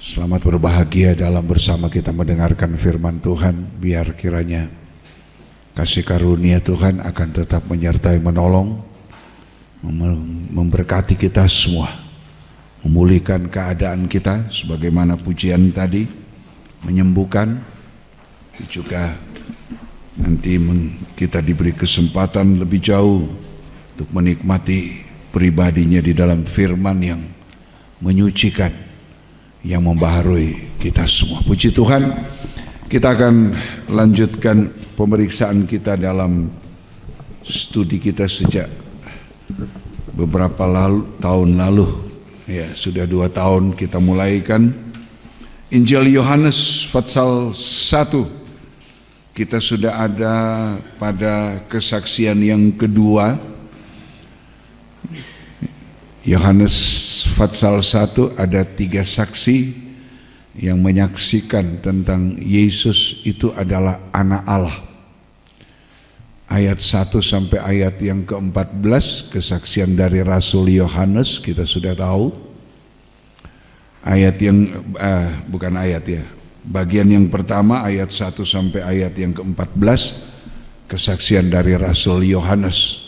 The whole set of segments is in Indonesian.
Selamat berbahagia dalam bersama kita mendengarkan firman Tuhan. Biar kiranya kasih karunia Tuhan akan tetap menyertai, menolong, memberkati kita semua, memulihkan keadaan kita sebagaimana pujian tadi, menyembuhkan, juga nanti kita diberi kesempatan lebih jauh untuk menikmati pribadinya di dalam firman yang menyucikan, yang membaharui kita semua. Puji Tuhan, kita akan lanjutkan pemeriksaan kita dalam studi kita sejak beberapa tahun lalu. Ya, sudah 2 tahun kita mulaikan Injil Yohanes pasal 1. Kita sudah ada pada kesaksian yang kedua. Yohanes pasal 1 ada 3 saksi yang menyaksikan tentang Yesus itu adalah anak Allah. Ayat 1 sampai ayat yang ke-14 kesaksian dari Rasul Yohanes kita sudah tahu. Ayat yang bukan ayat ya. Bagian yang pertama ayat 1 sampai ayat yang ke-14 kesaksian dari Rasul Yohanes.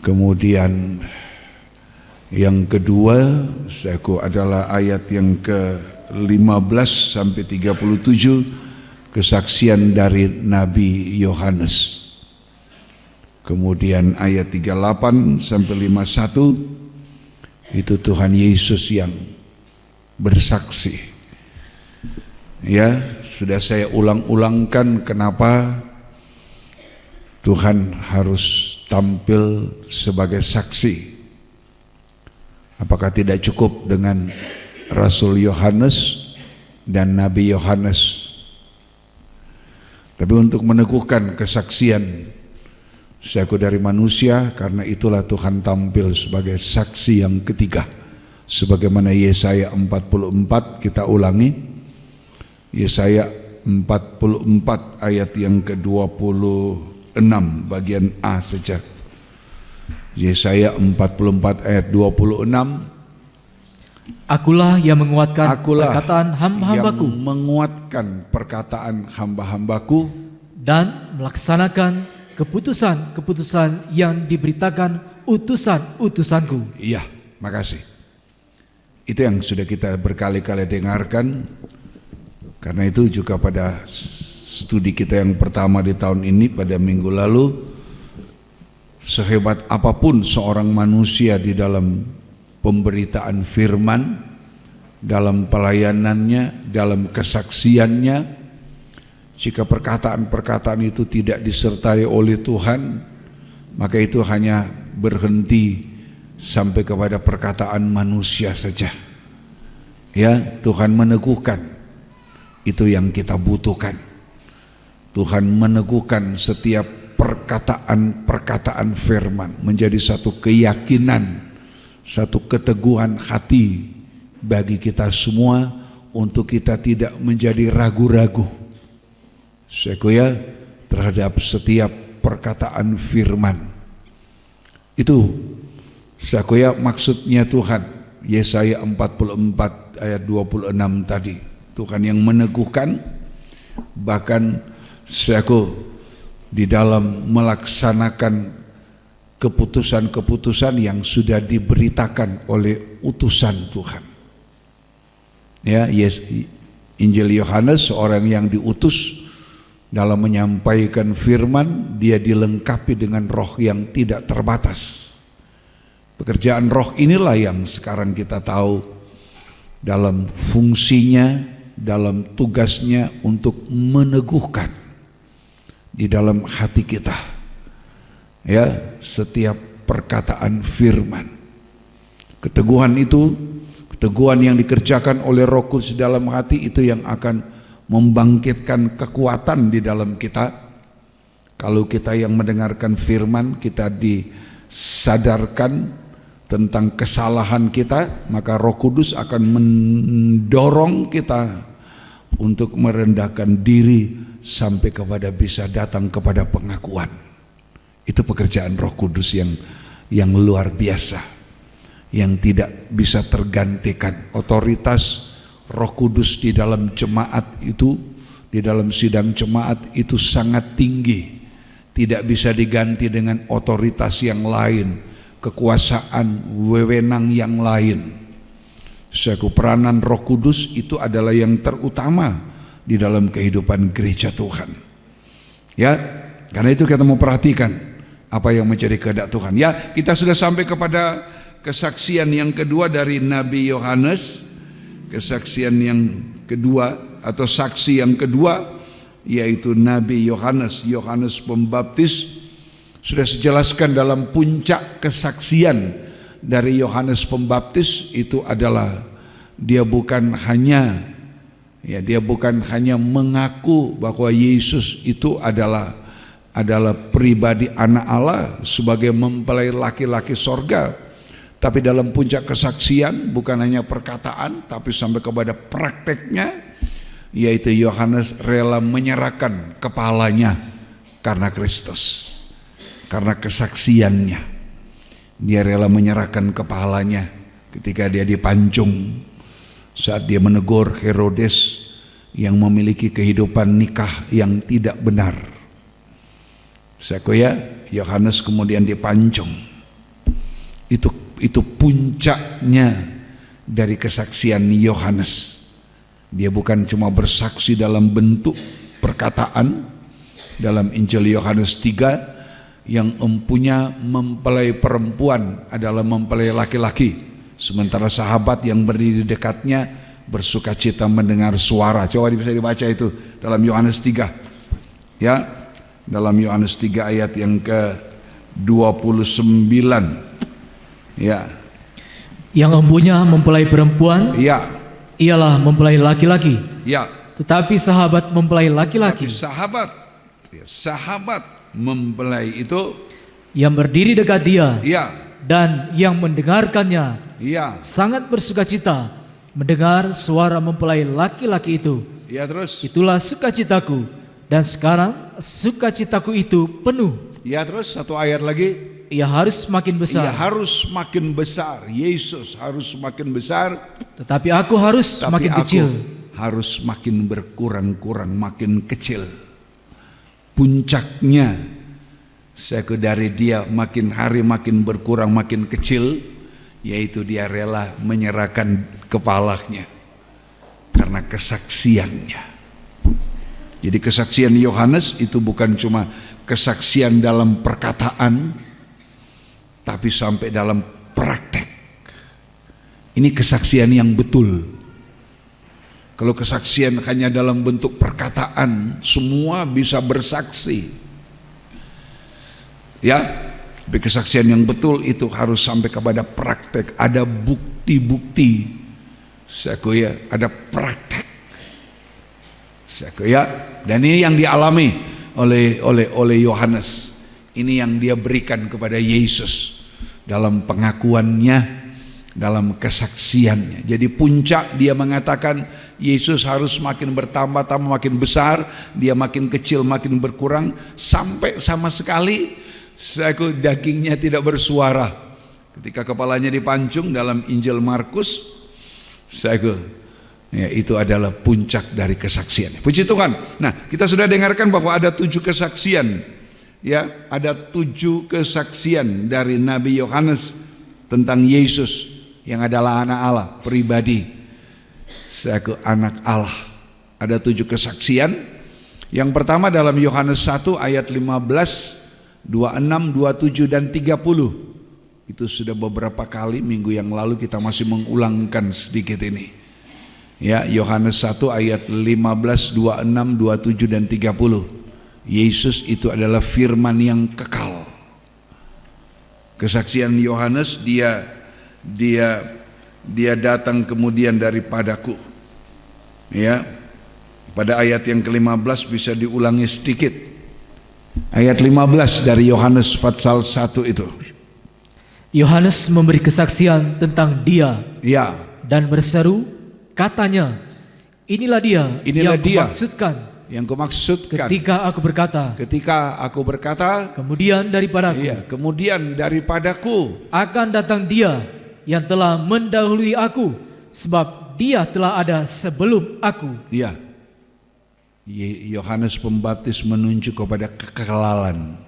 Kemudian yang kedua adalah ayat yang ke-15 sampai 37 kesaksian dari Nabi Yohanes. Kemudian ayat 38 sampai 51 itu Tuhan Yesus yang bersaksi. Ya, sudah saya ulang-ulangkan kenapa Tuhan harus tampil sebagai saksi. Apakah tidak cukup dengan Rasul Yohanes dan Nabi Yohanes? Tapi untuk meneguhkan kesaksian seaku dari manusia, karena itulah Tuhan tampil sebagai saksi yang ketiga. Sebagaimana Yesaya 44, kita ulangi. Yesaya 44 ayat yang ke-26 bagian A saja. Yesaya 44 ayat 26. Akulah yang menguatkan perkataan hamba-hambaku, yang menguatkan perkataan hamba-hambaku dan melaksanakan keputusan-keputusan yang diberitakan utusan-utusanku. Iya, makasih. Itu yang sudah kita berkali-kali dengarkan. Karena itu juga pada studi kita yang pertama di tahun ini pada minggu lalu, sehebat apapun seorang manusia di dalam pemberitaan firman, dalam pelayanannya, dalam kesaksiannya, jika perkataan-perkataan itu tidak disertai oleh Tuhan, maka itu hanya berhenti sampai kepada perkataan manusia saja. Ya, Tuhan meneguhkan, itu yang kita butuhkan. Tuhan meneguhkan setiap perkataan-perkataan firman menjadi satu keyakinan, satu keteguhan hati bagi kita semua, untuk kita tidak menjadi ragu-ragu terhadap setiap perkataan firman. Itu maksudnya Tuhan. Yesaya 44 ayat 26 tadi, Tuhan yang meneguhkan, bahkan di dalam melaksanakan keputusan-keputusan yang sudah diberitakan oleh utusan Tuhan. Ya, Injil Yohanes, seorang yang diutus dalam menyampaikan firman, dia dilengkapi dengan roh yang tidak terbatas. Pekerjaan roh inilah yang sekarang kita tahu dalam fungsinya, dalam tugasnya untuk meneguhkan di dalam hati kita, ya, setiap perkataan firman. Keteguhan itu, keteguhan yang dikerjakan oleh Roh Kudus dalam hati, itu yang akan membangkitkan kekuatan di dalam kita. Kalau kita yang mendengarkan firman, kita disadarkan tentang kesalahan kita, maka Roh Kudus akan mendorong kita untuk merendahkan diri sampai kepada bisa datang kepada pengakuan. Itu pekerjaan Roh Kudus yang luar biasa, yang tidak bisa tergantikan. Otoritas Roh Kudus di dalam jemaat itu, di dalam sidang jemaat itu sangat tinggi. Tidak bisa diganti dengan otoritas yang lain, kekuasaan, wewenang yang lain. Peranan Roh Kudus itu adalah yang terutama di dalam kehidupan gereja Tuhan. Ya, karena itu kita mau perhatikan apa yang menjadi kehendak Tuhan. Ya, kita sudah sampai kepada kesaksian yang kedua dari Nabi Yohanes. Kesaksian yang kedua atau saksi yang kedua yaitu Nabi Yohanes, Yohanes Pembaptis. Sudah dijelaskan dalam puncak kesaksian dari Yohanes Pembaptis itu adalah dia bukan hanya mengaku bahwa Yesus itu adalah pribadi anak Allah sebagai mempelai laki-laki sorga. Tapi dalam puncak kesaksian bukan hanya perkataan tapi sampai kepada prakteknya, yaitu Yohanes rela menyerahkan kepalanya karena Kristus. Karena kesaksiannya dia rela menyerahkan kepalanya ketika dia dipancung saat dia menegur Herodes yang memiliki kehidupan nikah yang tidak benar. Yohanes kemudian dipancung. Itu puncaknya dari kesaksian Yohanes. Dia bukan cuma bersaksi dalam bentuk perkataan dalam Injil Yohanes 3 yang empunya mempelai perempuan adalah mempelai laki-laki, sementara sahabat yang berdiri di dekatnya bersukacita mendengar suara. Coba bisa dibaca itu dalam Yohanes 3. Ya, dalam Yohanes 3 ayat yang ke-29. Ya. Yang empunya mempelai perempuan, ya, ialah mempelai laki-laki. Ya. Tetapi sahabat mempelai laki-laki. Sahabat mempelai itu yang berdiri dekat dia. Ya. Dan yang mendengarkannya. Ya. Sangat bersukacita mendengar suara mempelai laki-laki itu. Ya, terus. Itulah sukacitaku, dan sekarang sukacitaku itu penuh. Ya, terus satu ayat lagi. Ia harus makin besar. Ia harus makin besar. Yesus harus makin besar. Tetapi aku harus makin kecil. Harus makin berkurang-kurang, makin kecil. Puncaknya dari dia makin hari makin berkurang, makin kecil, yaitu dia rela menyerahkan kepalanya karena kesaksiannya. Jadi kesaksian Yohanes itu bukan cuma kesaksian dalam perkataan, tapi sampai dalam praktek. Ini kesaksian yang betul. Kalau kesaksian hanya dalam bentuk perkataan, semua bisa bersaksi. Ya, tapi kesaksian yang betul itu harus sampai kepada praktek. Ada bukti-bukti. Ada praktek. Dan ini yang dialami oleh Yohanes. Ini yang dia berikan kepada Yesus dalam pengakuannya, dalam kesaksiannya. Jadi puncak dia mengatakan Yesus harus makin bertambah-tambah, makin besar, dia makin kecil, makin berkurang, sampai sama sekali dagingnya tidak bersuara. Ketika kepalanya dipancung dalam Injil Markus, itu adalah puncak dari kesaksian. Puji Tuhan. Nah, kita sudah dengarkan bahwa ada 7 kesaksian. Ya, ada 7 kesaksian dari Nabi Yohanes tentang Yesus yang adalah anak Allah, pribadi. Anak Allah. Ada 7 kesaksian. Yang pertama dalam Yohanes 1 ayat 15, 26, 27 dan 30. Itu sudah beberapa kali minggu yang lalu kita masih mengulangkan sedikit ini. Ya, Yohanes 1 ayat 15, 26, 27 dan 30. Yesus itu adalah firman yang kekal. Kesaksian Yohanes, dia datang kemudian daripadaku. Ya. Pada ayat yang ke-15 bisa diulangi sedikit. Ayat 15 dari Yohanes pasal 1 itu. Yohanes memberi kesaksian tentang dia. Ya. Dan berseru, katanya, inilah dia yang kumaksudkan ketika aku berkata kemudian daripadaku akan datang dia yang telah mendahului aku, sebab Dia telah ada sebelum aku. Ya, Yohanes Pembaptis menunjuk kepada kekekalan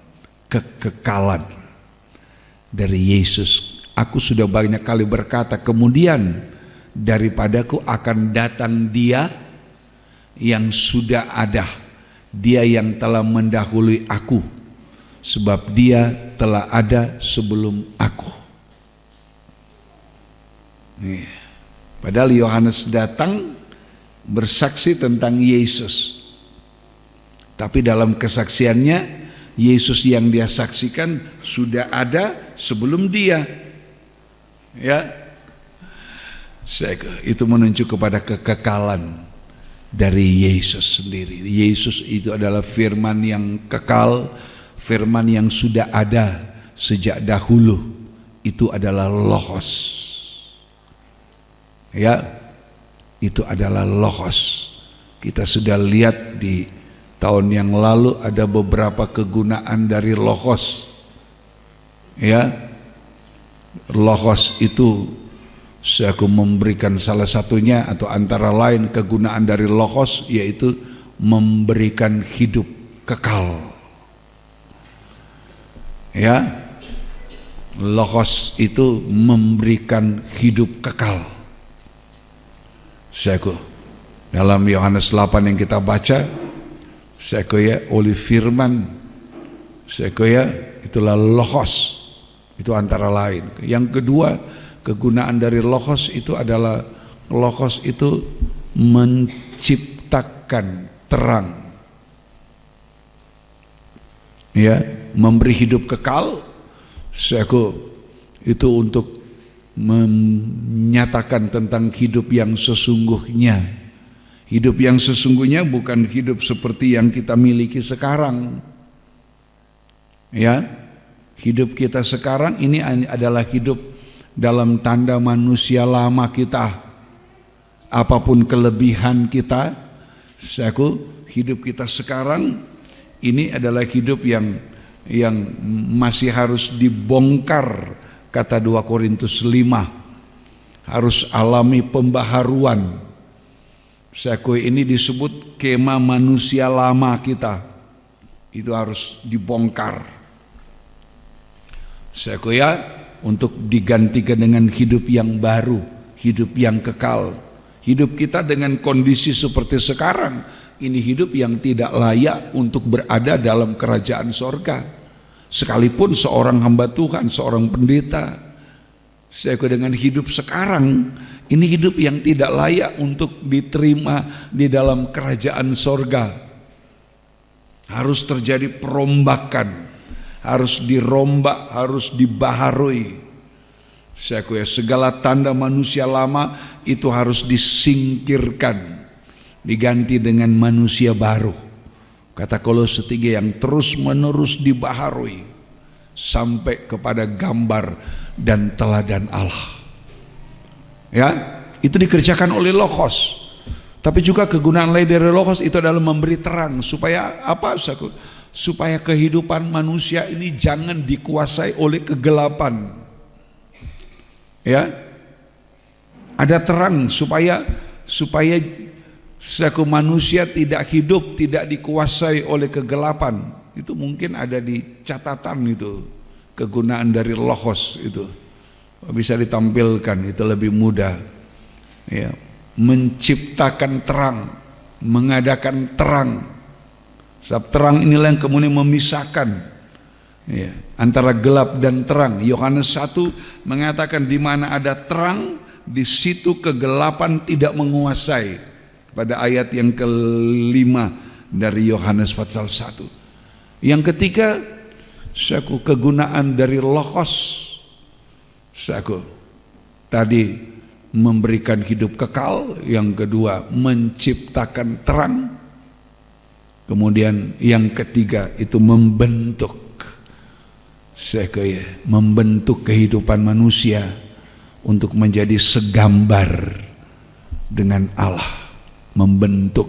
dari Yesus. Aku sudah banyak kali berkata, kemudian daripadaku akan datang Dia yang sudah ada, Dia yang telah mendahului aku, sebab Dia telah ada sebelum aku. Nih, padahal Yohanes datang bersaksi tentang Yesus, tapi dalam kesaksiannya Yesus yang dia saksikan sudah ada sebelum dia. Ya, itu menunjuk kepada kekekalan dari Yesus sendiri. Yesus itu adalah firman yang kekal, firman yang sudah ada sejak dahulu. Itu adalah Logos. Ya, itu adalah Logos. Kita sudah lihat di tahun yang lalu ada beberapa kegunaan dari Logos. Ya, Logos itu saya memberikan salah satunya atau antara lain kegunaan dari Logos, yaitu memberikan hidup kekal. Ya, Logos itu memberikan hidup kekal. Dalam Yohanes 8 yang kita baca, oleh firman, itulah Logos, itu antara lain. Yang kedua, kegunaan dari Logos itu adalah Logos itu menciptakan terang, ya, memberi hidup kekal. Itu untuk menyatakan tentang hidup yang sesungguhnya. Hidup yang sesungguhnya bukan hidup seperti yang kita miliki sekarang. Ya, hidup kita sekarang ini adalah hidup dalam tanda manusia lama kita. Apapun kelebihan kita, hidup kita sekarang ini adalah hidup yang masih harus dibongkar. Kata 2 Korintus 5, harus alami pembaharuan. Ini disebut kema manusia lama kita, itu harus dibongkar. Untuk digantikan dengan hidup yang baru, hidup yang kekal. Hidup kita dengan kondisi seperti sekarang, ini hidup yang tidak layak untuk berada dalam kerajaan sorga. Sekalipun seorang hamba Tuhan, seorang pendeta, dengan hidup sekarang, ini hidup yang tidak layak untuk diterima di dalam kerajaan sorga. Harus terjadi perombakan, harus dirombak, harus dibaharui. Segala tanda manusia lama itu harus disingkirkan, diganti dengan manusia baru. Kata Kolose 3, yang terus menerus dibaharui sampai kepada gambar dan teladan Allah. Ya, itu dikerjakan oleh Logos. Tapi juga kegunaan lain dari Logos itu adalah memberi terang. Supaya apa? Supaya kehidupan manusia ini jangan dikuasai oleh kegelapan. Ya, ada terang supaya manusia tidak hidup, tidak dikuasai oleh kegelapan. Itu mungkin ada di catatan itu, kegunaan dari Logos itu bisa ditampilkan, itu lebih mudah. Ya, menciptakan terang, mengadakan terang. Sebab terang inilah yang kemudian memisahkan, ya, antara gelap dan terang. Yohanes 1 mengatakan di mana ada terang, di situ kegelapan tidak menguasai. Pada ayat yang kelima dari Yohanes pasal 1. Yang ketiga, kegunaan dari Logos, tadi memberikan hidup kekal. Yang kedua, menciptakan terang. Kemudian yang ketiga itu membentuk, membentuk kehidupan manusia untuk menjadi segambar dengan Allah. Membentuk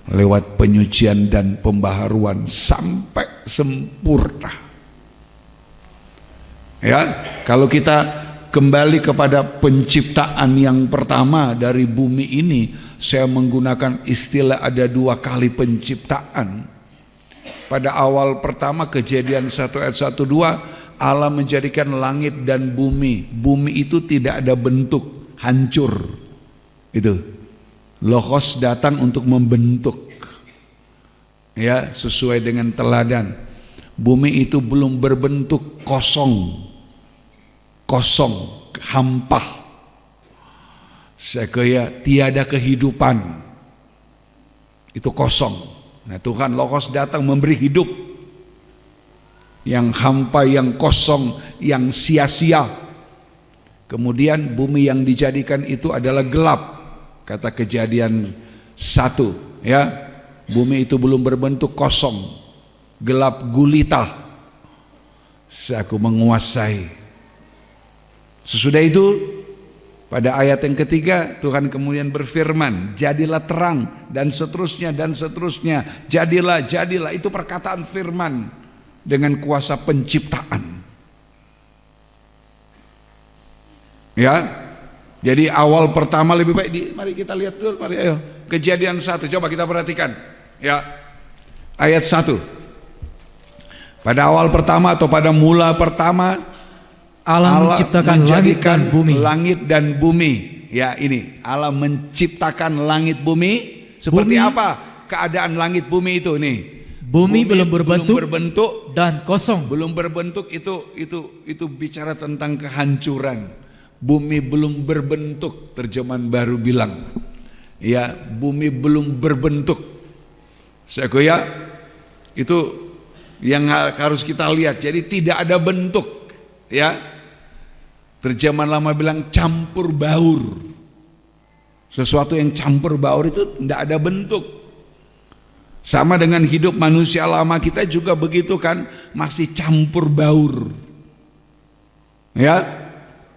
lewat penyucian dan pembaharuan sampai sempurna. Ya, kalau kita kembali kepada penciptaan yang pertama dari bumi ini, saya menggunakan istilah ada 2 kali penciptaan. Pada awal pertama Kejadian 1 ayat 1 2, Allah menjadikan langit dan bumi. Bumi itu tidak ada bentuk, hancur. Itu Logos datang untuk membentuk, ya, sesuai dengan teladan. Bumi itu belum berbentuk, kosong, hampa. Saya kira tiada kehidupan, itu kosong. Nah, Tuhan Logos datang memberi hidup. Yang hampa, yang kosong, yang sia-sia. Kemudian bumi yang dijadikan itu adalah gelap, kata Kejadian 1, ya. Bumi itu belum berbentuk, kosong, gelap gulita. Aku menguasai. Sesudah itu pada ayat yang ketiga Tuhan kemudian berfirman, jadilah terang, dan seterusnya dan seterusnya. Jadilah, jadilah, itu perkataan firman dengan kuasa penciptaan. Ya. Jadi awal pertama lebih baik mari kita lihat dulu, mari ayo. Kejadian 1, coba kita perhatikan. Ya. Ayat 1. Pada awal pertama atau pada mula pertama Allah menciptakan langit dan bumi. Ya, ini Allah menciptakan langit bumi. Seperti apa keadaan langit bumi itu nih? Bumi belum berbentuk dan kosong. Belum berbentuk itu bicara tentang kehancuran. Bumi belum berbentuk, terjemahan baru bilang. Ya, bumi belum berbentuk. Saya kira itu yang harus kita lihat. Jadi tidak ada bentuk, ya. Terjemahan lama bilang campur baur. Sesuatu yang campur baur itu tidak ada bentuk. Sama dengan hidup manusia lama kita juga begitu kan, masih campur baur. Ya,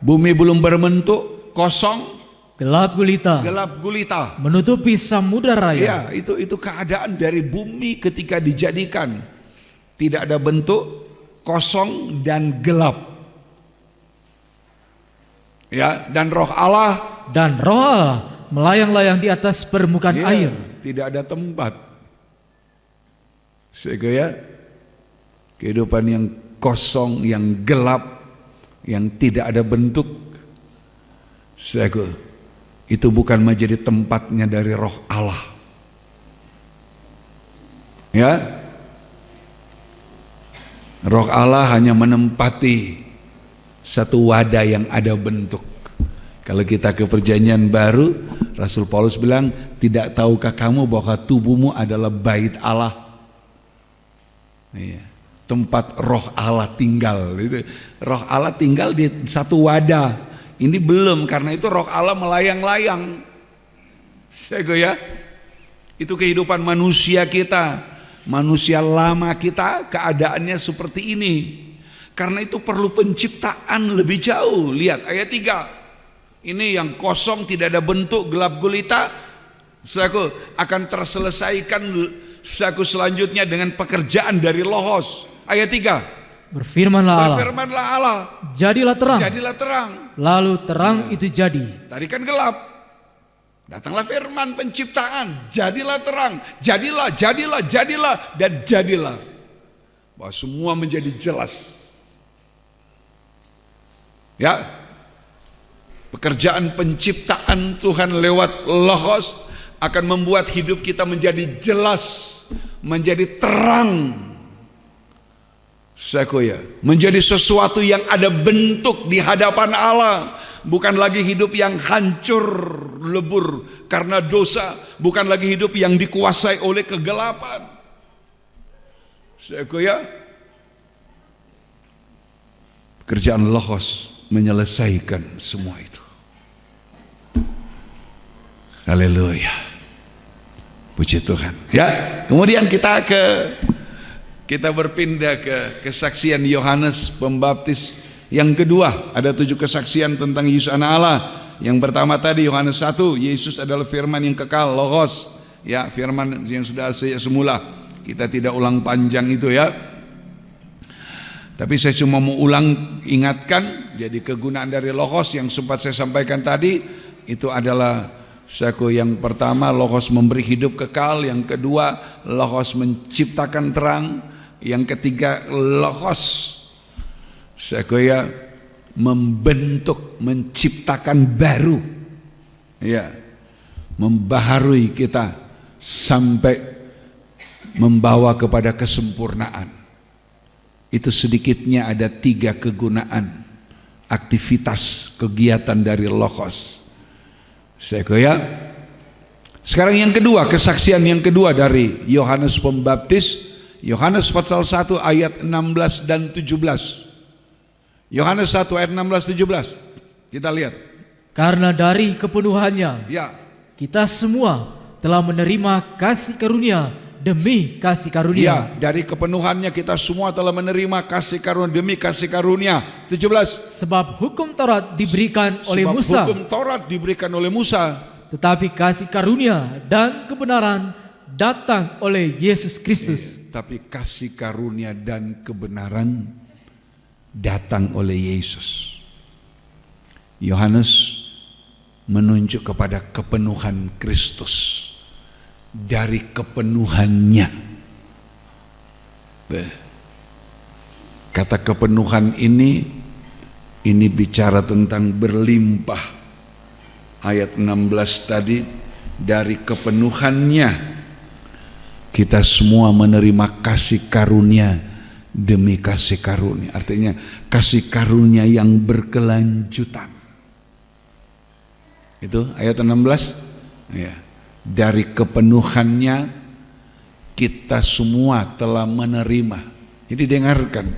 bumi belum berbentuk, kosong, gelap gulita. Gelap gulita. Menutupi samudera raya. Ya, itu keadaan dari bumi ketika dijadikan. Tidak ada bentuk, kosong dan gelap. Ya, dan roh Allah melayang-layang di atas permukaan air. Tidak ada tempat. Sehingga kehidupan yang kosong, yang gelap, yang tidak ada bentuk, itu bukan menjadi tempatnya dari roh Allah. Ya, roh Allah hanya menempati satu wadah yang ada bentuk. Kalau kita ke Perjanjian Baru, Rasul Paulus bilang, tidak tahukah kamu bahwa tubuhmu adalah bait Allah? Iya, tempat roh Allah tinggal. Roh Allah tinggal di satu wadah. Ini belum, karena itu roh Allah melayang-layang. Ya, itu kehidupan manusia kita, manusia lama kita, keadaannya seperti ini. Karena itu perlu penciptaan lebih jauh. Lihat ayat 3. Ini yang kosong, tidak ada bentuk, gelap gulita, akan terselesaikan selanjutnya dengan pekerjaan dari Logos. Ayat 3. Berfirmanlah Allah. Jadilah terang. Jadilah terang. Lalu terang itu jadi. Tadi kan gelap. Datanglah firman penciptaan. Jadilah terang. Jadilah, dan jadilah. Bahwa semua menjadi jelas. Ya, pekerjaan penciptaan Tuhan lewat Logos akan membuat hidup kita menjadi jelas, menjadi terang, menjadi sesuatu yang ada bentuk di hadapan Allah. Bukan lagi hidup yang hancur lebur karena dosa, bukan lagi hidup yang dikuasai oleh kegelapan. Pekerjaan Logos menyelesaikan semua itu. Haleluya. Puji Tuhan. Ya, kemudian kita berpindah ke kesaksian Yohanes Pembaptis yang kedua. Ada 7 kesaksian tentang Yesus anak Allah. Yang pertama tadi Yohanes 1, Yesus adalah firman yang kekal, Logos. Ya, firman yang sudah sejak semula. Kita tidak ulang panjang itu ya. Tapi saya cuma mau ingatkan, jadi kegunaan dari logos yang sempat saya sampaikan tadi itu adalah yang pertama logos memberi hidup kekal, yang kedua logos menciptakan terang, yang ketiga logos membentuk, menciptakan baru, ya, membaharui kita sampai membawa kepada kesempurnaan. Itu sedikitnya ada 3 kegunaan aktivitas kegiatan dari logos. Sekarang yang kedua, kesaksian yang kedua dari Yohanes Pembaptis, Yohanes pasal 1 ayat 16 dan 17. Yohanes 1 ayat 16 17. Kita lihat. Karena dari kepenuhannya, ya, kita semua telah menerima kasih karunia demi kasih karunia. Ya, dari kepenuhannya kita semua telah menerima kasih karunia demi kasih karunia. 17. Sebab hukum Taurat diberikan oleh Musa. Hukum Taurat diberikan oleh Musa. Tetapi kasih karunia dan kebenaran datang oleh Yesus Kristus. Tapi kasih karunia dan kebenaran datang oleh Yesus. Yohanes menunjuk kepada kepenuhan Kristus. Dari kepenuhannya, kata kepenuhan ini bicara tentang berlimpah. Ayat 16 tadi, dari kepenuhannya kita semua menerima kasih karunia demi kasih karunia. Artinya kasih karunia yang berkelanjutan. Itu ayat 16. Ya. Dari kepenuhannya kita semua telah menerima. Jadi dengarkan,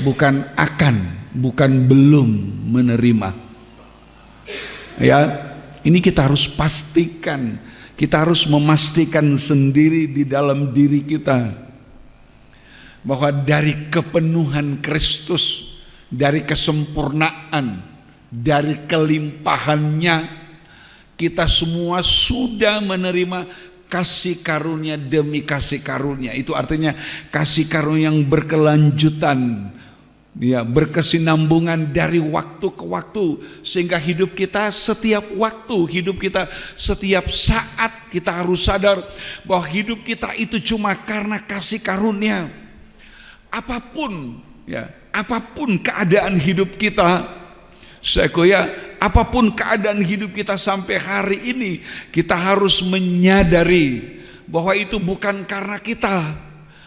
bukan akan, bukan belum menerima. Ya, ini kita harus pastikan, kita harus memastikan sendiri di dalam diri kita bahwa dari kepenuhan Kristus, dari kesempurnaan, dari kelimpahannya, kita semua sudah menerima kasih karunia demi kasih karunia. Itu artinya kasih karunia yang berkelanjutan, ya, berkesinambungan dari waktu ke waktu, sehingga hidup kita setiap waktu, hidup kita setiap saat kita harus sadar bahwa hidup kita itu cuma karena kasih karunia. Apapun, ya, apapun keadaan hidup kita, apapun keadaan hidup kita sampai hari ini, kita harus menyadari bahwa itu bukan karena kita,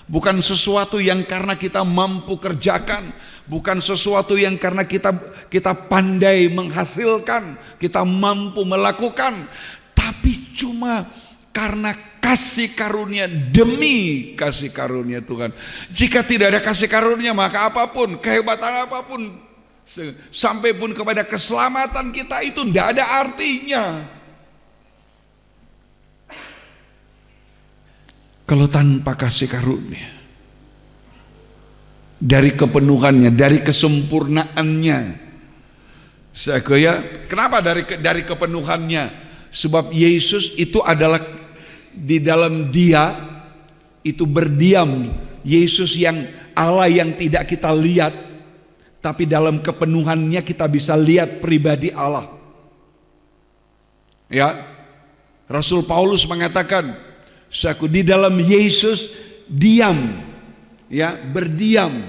bukan sesuatu yang karena kita mampu kerjakan, bukan sesuatu yang karena kita pandai menghasilkan, kita mampu melakukan, tapi cuma karena kasih karunia demi kasih karunia Tuhan. Jika tidak ada kasih karunia, maka apapun, kehebatan apapun, sampai pun kepada keselamatan kita, itu tidak ada artinya. Kalau tanpa kasih karunia, dari kepenuhannya, dari kesempurnaannya, kenapa dari kepenuhannya? Sebab Yesus itu adalah di dalam Dia itu berdiam. Yesus yang Allah yang tidak kita lihat, tapi dalam kepenuhannya kita bisa lihat pribadi Allah. Ya, Rasul Paulus mengatakan, di dalam Yesus diam, ya, berdiam.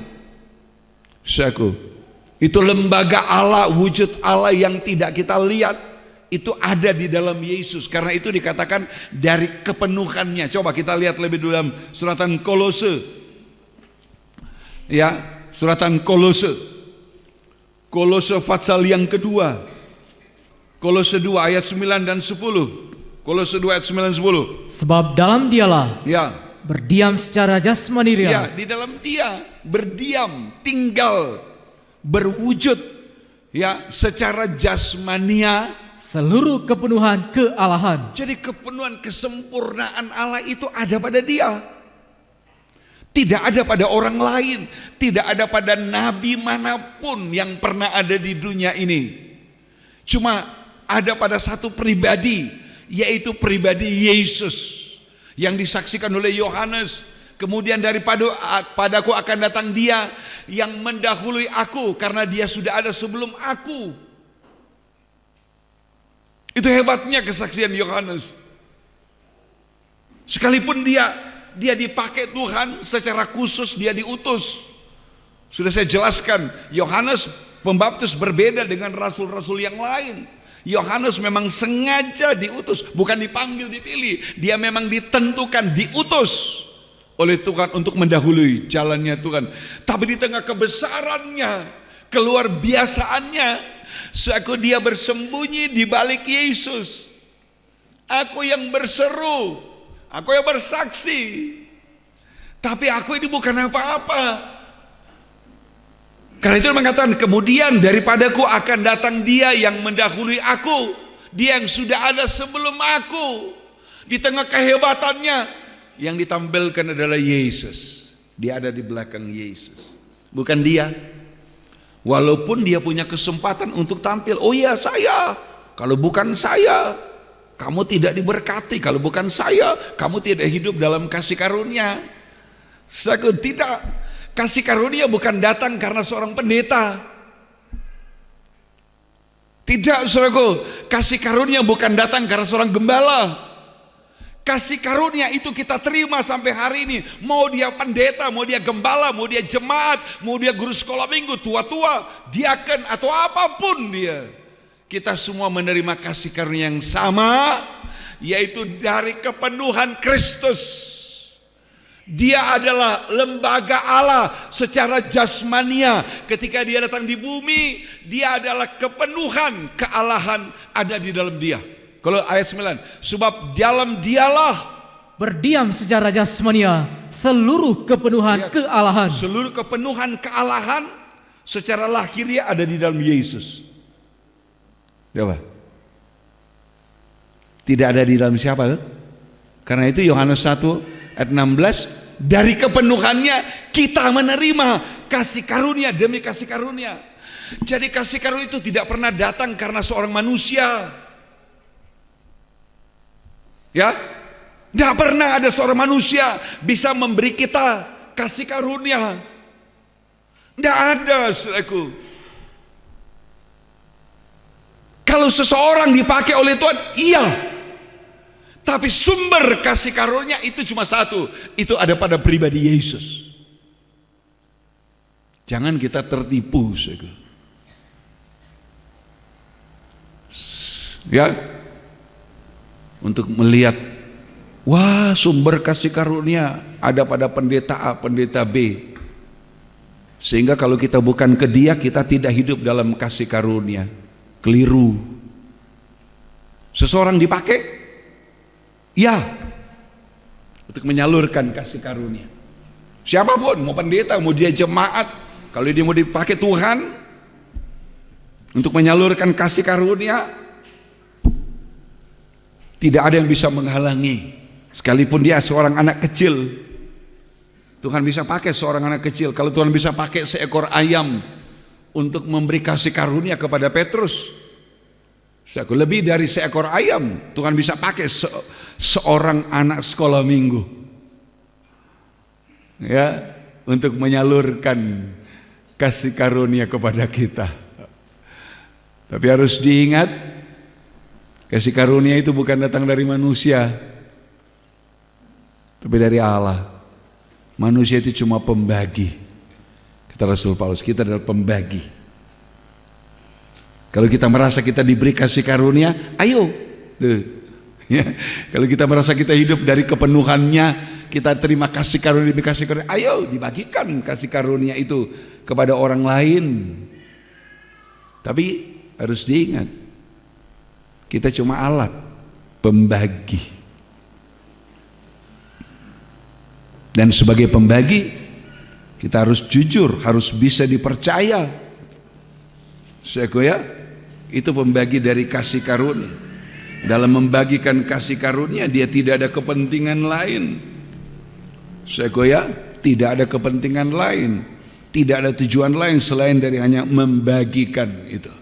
Itu lembaga Allah, wujud Allah yang tidak kita lihat, itu ada di dalam Yesus. Karena itu dikatakan dari kepenuhannya. Coba kita lihat lebih dulu dalam suratan Kolose. Ya, suratan Kolose. Kolose pasal yang kedua, Kolose 2 ayat 9 dan 10. Kolose 2 ayat 9 dan 10. Sebab dalam Dialah, ya, berdiam secara jasmani, ya, di dalam Dia berdiam, tinggal, berwujud, ya, secara jasmania seluruh kepenuhan kealahan. Jadi kepenuhan kesempurnaan Allah itu ada pada Dia. Tidak ada pada orang lain, tidak ada pada nabi manapun yang pernah ada di dunia ini. Cuma ada pada satu pribadi, yaitu pribadi Yesus, yang disaksikan oleh Yohanes Kemudian padaku akan datang dia yang mendahului aku, karena dia sudah ada sebelum aku. Itu hebatnya kesaksian Yohanes. Sekalipun dia dipakai Tuhan secara khusus, dia diutus. Sudah saya jelaskan, Yohanes Pembaptis berbeda dengan rasul-rasul yang lain. Yohanes memang sengaja diutus, bukan dipanggil, dipilih. Dia memang ditentukan, diutus oleh Tuhan untuk mendahului jalannya Tuhan. Tapi di tengah kebesarannya, keluar biasaannya, dia bersembunyi di balik Yesus. Aku yang berseru, aku yang bersaksi, tapi aku ini bukan apa-apa. Karena itu mengatakan, kemudian daripadaku akan datang dia yang mendahului aku, dia yang sudah ada sebelum aku. Di tengah kehebatannya, yang ditampilkan adalah Yesus. Dia ada di belakang Yesus, bukan dia. Walaupun dia punya kesempatan untuk tampil, oh iya saya, kalau bukan saya kamu tidak diberkati, kalau bukan saya kamu tidak hidup dalam kasih karunia. Tidak, kasih karunia bukan datang karena seorang pendeta. Tidak, saudaraku, kasih karunia bukan datang karena seorang gembala. Kasih karunia itu kita terima sampai hari ini. Mau dia pendeta, mau dia gembala, mau dia jemaat, mau dia guru sekolah minggu, tua-tua, diaken, atau apapun dia. Kita semua menerima kasih karunia yang sama, yaitu dari kepenuhan Kristus. Dia adalah lembaga Allah secara jasmania. Ketika dia datang di bumi, dia adalah kepenuhan kealahan ada di dalam dia. Kalau ayat 9, sebab dalam dialah berdiam secara jasmania seluruh kepenuhan kealahan. Seluruh kepenuhan kealahan secara lahiriah ada di dalam Yesus. Coba. Tidak ada di dalam siapa? Karena itu Yohanes 1 ayat 16, dari kepenuhannya kita menerima kasih karunia demi kasih karunia. Jadi kasih karunia itu tidak pernah datang karena seorang manusia. Ya, tidak pernah ada seorang manusia bisa memberi kita kasih karunia. Tidak ada, saudaraku. Kalau seseorang dipakai oleh Tuhan, iya. Tapi sumber kasih karunia itu cuma satu, itu ada pada pribadi Yesus. Jangan kita tertipu, saudaraku. Ya, untuk melihat, wah, sumber kasih karunia ada pada pendeta A, pendeta B. Sehingga kalau kita bukan ke dia, kita tidak hidup dalam kasih karunia. Keliru. Seseorang dipakai, ya, untuk menyalurkan kasih karunia. Siapapun, mau pendeta, mau dia jemaat, kalau dia mau dipakai Tuhan untuk menyalurkan kasih karunia, tidak ada yang bisa menghalangi. Sekalipun dia seorang anak kecil, Tuhan bisa pakai seorang anak kecil. Kalau Tuhan bisa pakai seekor ayam untuk memberi kasih karunia kepada Petrus, lebih dari seekor ayam Tuhan bisa pakai seorang anak sekolah minggu, ya, untuk menyalurkan kasih karunia kepada kita. Tapi harus diingat, kasih karunia itu bukan datang dari manusia, tapi dari Allah. Manusia itu cuma pembagi. Kata Rasul Paulus, kita adalah pembagi. Kalau kita merasa kita diberi kasih karunia, ayo. Ya. Kalau kita merasa kita hidup dari kepenuhannya, kita terima kasih karunia demi kasih karunia, ayo dibagikan kasih karunia itu kepada orang lain. Tapi harus diingat, kita cuma alat pembagi. Dan sebagai pembagi, kita harus jujur, harus bisa dipercaya. Ya, itu pembagi dari kasih karunia. Dalam membagikan kasih karunia, dia tidak ada kepentingan lain. Ya, tidak ada kepentingan lain, tidak ada tujuan lain selain dari hanya membagikan itu.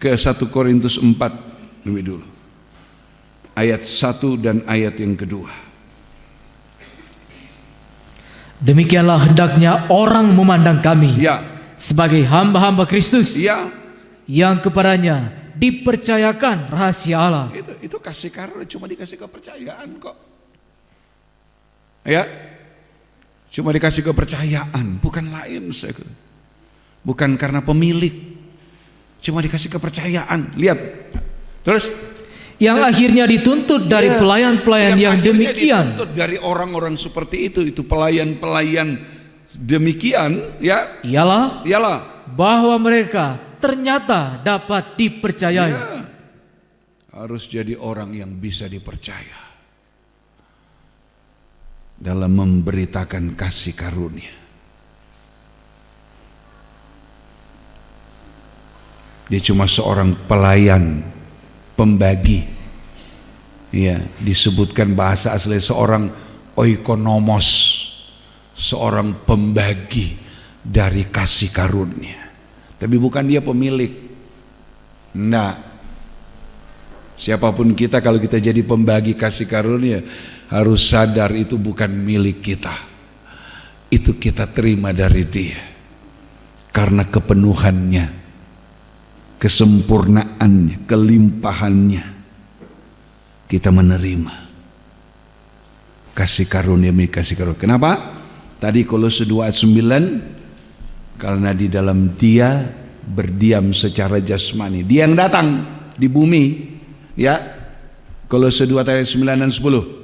Ke 1 Korintus 4 lebih dulu, ayat 1 dan ayat yang kedua. Demikianlah hendaknya orang memandang kami Ya, sebagai hamba-hamba Kristus ya. yang kepadanya dipercayakan rahasia Allah. Itu kasih karunia, cuma dikasih kepercayaan kok. Ya, cuma dikasih kepercayaan, bukan lain. Bukan karena pemilik, cuma dikasih kepercayaan. Lihat, terus yang akhirnya dituntut dari pelayan-pelayan yang demikian. Dituntut dari orang-orang seperti itu pelayan-pelayan demikian, ya. Ialah bahwa mereka ternyata dapat dipercayai. Ya, harus jadi orang yang bisa dipercaya dalam memberitakan kasih karunia. Dia cuma seorang pelayan, pembagi. Ya, disebutkan bahasa asli seorang oikonomos, seorang pembagi dari kasih karunia. Tapi bukan dia pemilik. Nah, siapapun kita, kalau kita jadi pembagi kasih karunia, harus sadar itu bukan milik kita. Itu kita terima dari Dia. Karena kepenuhannya, kesempurnaannya, kelimpahannya, kita menerima kasih karunia demi kasih karunia. Kenapa? Tadi Kolose 2 ayat 9, karena di dalam Dia berdiam secara jasmani. Dia yang datang di bumi, ya. Kolose 2 ayat 9 dan 10.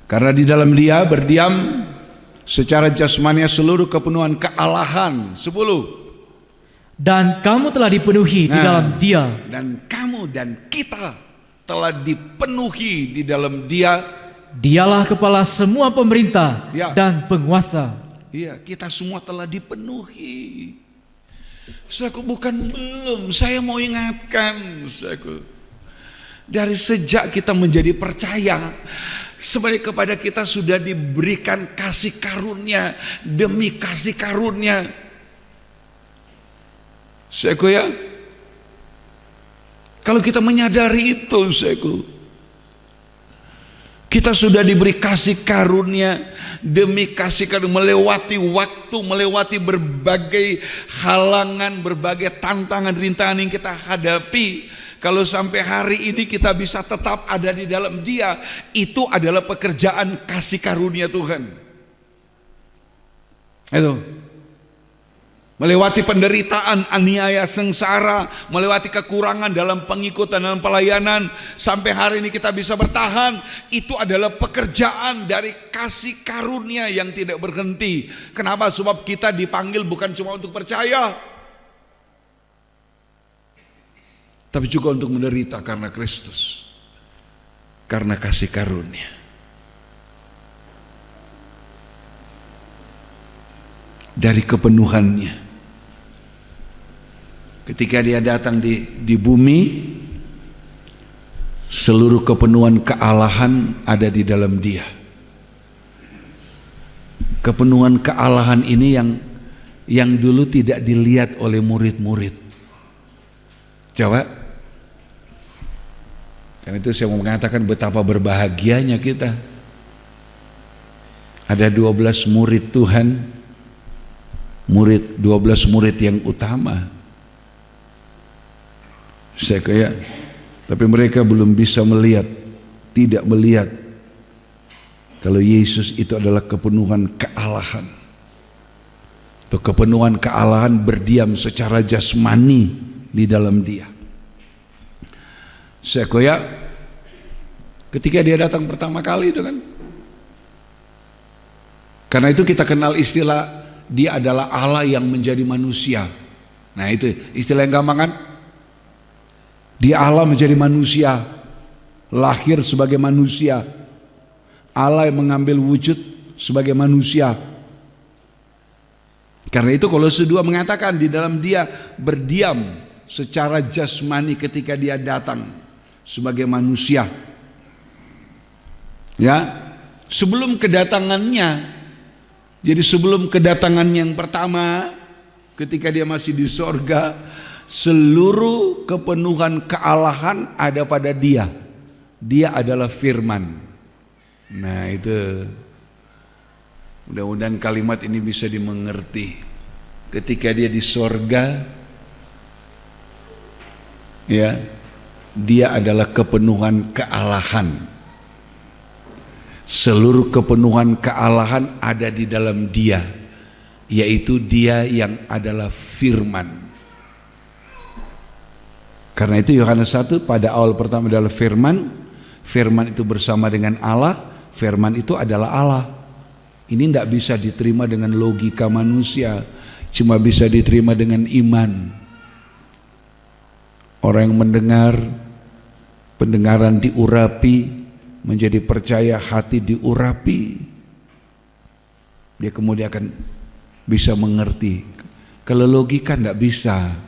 Karena di dalam Dia berdiam secara jasmani seluruh kepenuhan kealahan. 10. Dan kamu telah dipenuhi di dalam Dia. Dan kamu dan kita telah dipenuhi di dalam Dia. Dialah kepala semua pemerintah dan penguasa. Iya, kita semua telah dipenuhi. Saudaraku, bukan belum. Saya mau ingatkan, saudaraku, dari sejak kita menjadi percaya, sebenarnya kepada kita sudah diberikan kasih karunia demi kasih karunia. Saudaraku, ya, kalau kita menyadari itu, saudaraku, kita sudah diberi kasih karunia demi kasih karunia, melewati waktu, melewati berbagai halangan, berbagai tantangan, rintangan yang kita hadapi. Kalau sampai hari ini kita bisa tetap ada di dalam Dia, itu adalah pekerjaan kasih karunia Tuhan. Itu melewati penderitaan, aniaya, sengsara, melewati kekurangan dalam pengikutan dalam pelayanan, sampai hari ini kita bisa bertahan. Itu adalah pekerjaan dari kasih karunia yang tidak berhenti. Kenapa? Sebab kita dipanggil bukan cuma untuk percaya, tapi juga untuk menderita karena Kristus, karena kasih karunia. Dari kepenuhannya, ketika Dia datang di bumi, seluruh kepenuhan kealahan ada di dalam Dia. Kepenuhan kealahan ini yang dulu tidak dilihat oleh murid-murid. Coba, karena itu saya mau mengatakan betapa berbahagianya kita. Ada 12 murid Tuhan, 12 murid yang utama. Saya kayak, tapi mereka belum bisa melihat, tidak melihat kalau Yesus itu adalah kepenuhan kealahan. Itu kepenuhan kealahan berdiam secara jasmani di dalam Dia. Saya kayak, ketika Dia datang pertama kali itu kan, karena itu kita kenal istilah Dia adalah Allah yang menjadi manusia. Nah, itu istilah yang gampang kan? Dia Allah menjadi manusia, lahir sebagai manusia. Allah yang mengambil wujud sebagai manusia. Karena itu Kolose 2 mengatakan di dalam Dia berdiam secara jasmani ketika Dia datang sebagai manusia. Ya, sebelum kedatangannya, jadi sebelum kedatangan yang pertama, ketika Dia masih di sorga, seluruh kepenuhan kealahan ada pada Dia. Dia adalah firman. Nah itu, mudah-mudahan kalimat ini bisa dimengerti. Ketika dia di sorga, ya, dia adalah kepenuhan kealahan. Seluruh kepenuhan kealahan ada di dalam dia, yaitu dia yang adalah firman. Karena itu Yohanes 1 pada awal pertama adalah firman, firman itu bersama dengan Allah, firman itu adalah Allah. Ini tidak bisa diterima dengan logika manusia, cuma bisa diterima dengan iman. Orang yang mendengar, pendengaran diurapi, menjadi percaya, hati diurapi, dia kemudian akan bisa mengerti. Kalau logika tidak bisa.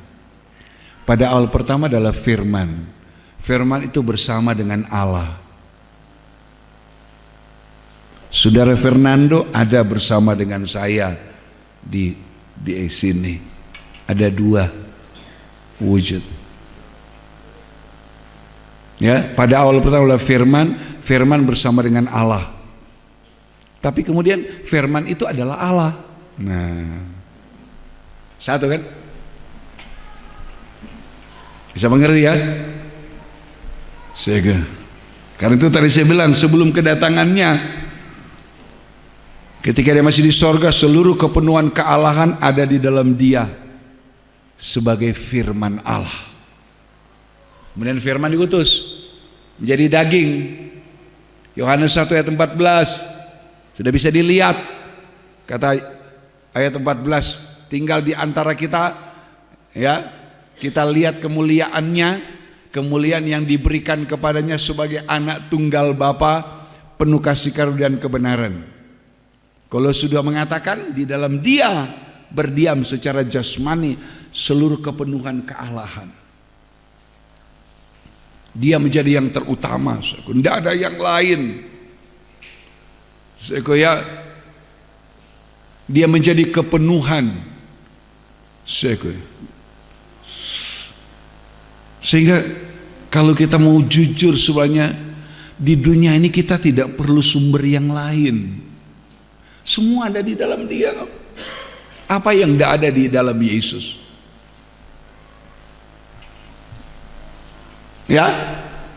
Pada awal pertama adalah firman. Firman itu bersama dengan Allah. Saudara Fernando ada bersama dengan saya di sini. Ada dua wujud. Ya, pada awal pertama adalah firman, firman bersama dengan Allah. Tapi kemudian firman itu adalah Allah. Nah, satu kan? Bisa mengerti ya? Karena itu tadi saya bilang sebelum kedatangannya, ketika dia masih di sorga, seluruh kepenuhan kealahan ada di dalam dia sebagai firman Allah. Kemudian firman diutus menjadi daging. Yohanes 1 ayat 14 sudah bisa dilihat, kata ayat 14, tinggal di antara kita, ya, kita lihat kemuliaannya, kemuliaan yang diberikan kepadanya sebagai anak tunggal Bapa, penuh kasih karunia dan kebenaran. Kalau sudah mengatakan di dalam dia berdiam secara jasmani seluruh kepenuhan kealahan. Dia menjadi yang terutama, tidak ada yang lain. Dia menjadi kepenuhan. Sehingga kalau kita mau jujur semuanya, di dunia ini kita tidak perlu sumber yang lain. Semua ada di dalam dia. Apa yang tidak ada di dalam Yesus? Ya,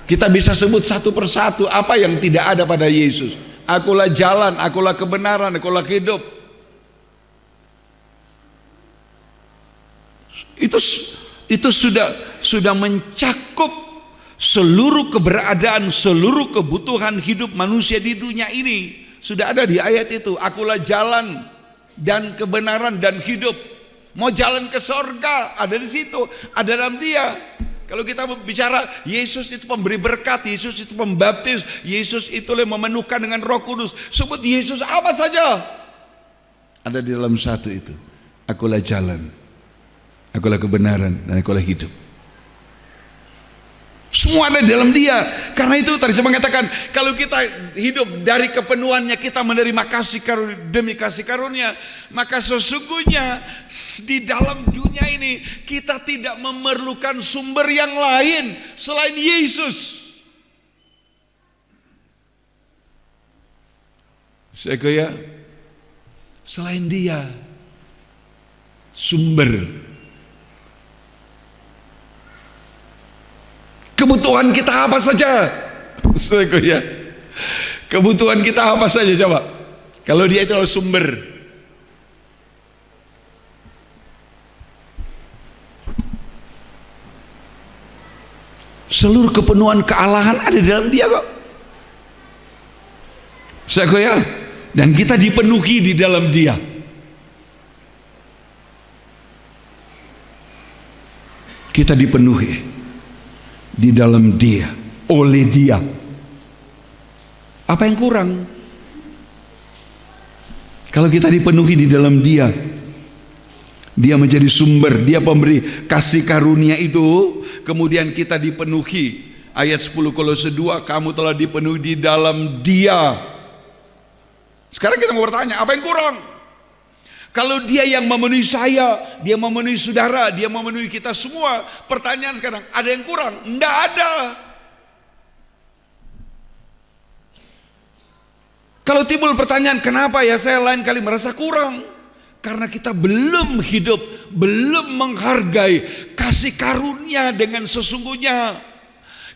kita bisa sebut satu persatu apa yang tidak ada pada Yesus. Akulah jalan, akulah kebenaran, akulah hidup. Itu sudah mencakup seluruh keberadaan, seluruh kebutuhan hidup manusia di dunia ini. Sudah ada di ayat itu. Akulah jalan dan kebenaran dan hidup. Mau jalan ke sorga, ada di situ, ada dalam dia. Kalau kita bicara Yesus itu pemberi berkat, Yesus itu pembaptis, Yesus itu yang memenuhkan dengan Roh Kudus. Sebut Yesus apa saja, ada di dalam satu itu. Akulah jalan, akulah kebenaran, dan akulah hidup. Semua ada di dalam dia. Karena itu tadi saya mengatakan, kalau kita hidup dari kepenuhannya, kita menerima kasih karunia demi kasih karunia, maka sesungguhnya di dalam dunia ini kita tidak memerlukan sumber yang lain selain Yesus. Selain dia sumber. Kebutuhan kita apa saja? Kebutuhan kita apa saja coba? Kalau dia itu adalah sumber. Seluruh kepenuhan kealahan ada di dalam dia kok. Dan kita dipenuhi di dalam dia. Kita dipenuhi di dalam dia, oleh dia. Apa yang kurang? Kalau kita dipenuhi di dalam dia, dia menjadi sumber, dia pemberi kasih karunia itu, kemudian kita dipenuhi. Ayat 10 Kolose 2, kamu telah dipenuhi di dalam dia. Sekarang kita mau bertanya, apa yang kurang? Kalau dia yang memenuhi saya, dia memenuhi saudara, dia memenuhi kita semua, pertanyaan sekarang, ada yang kurang? Tidak ada. Kalau timbul pertanyaan, kenapa ya saya lain kali merasa kurang? Karena kita belum hidup, belum menghargai kasih karunia dengan sesungguhnya.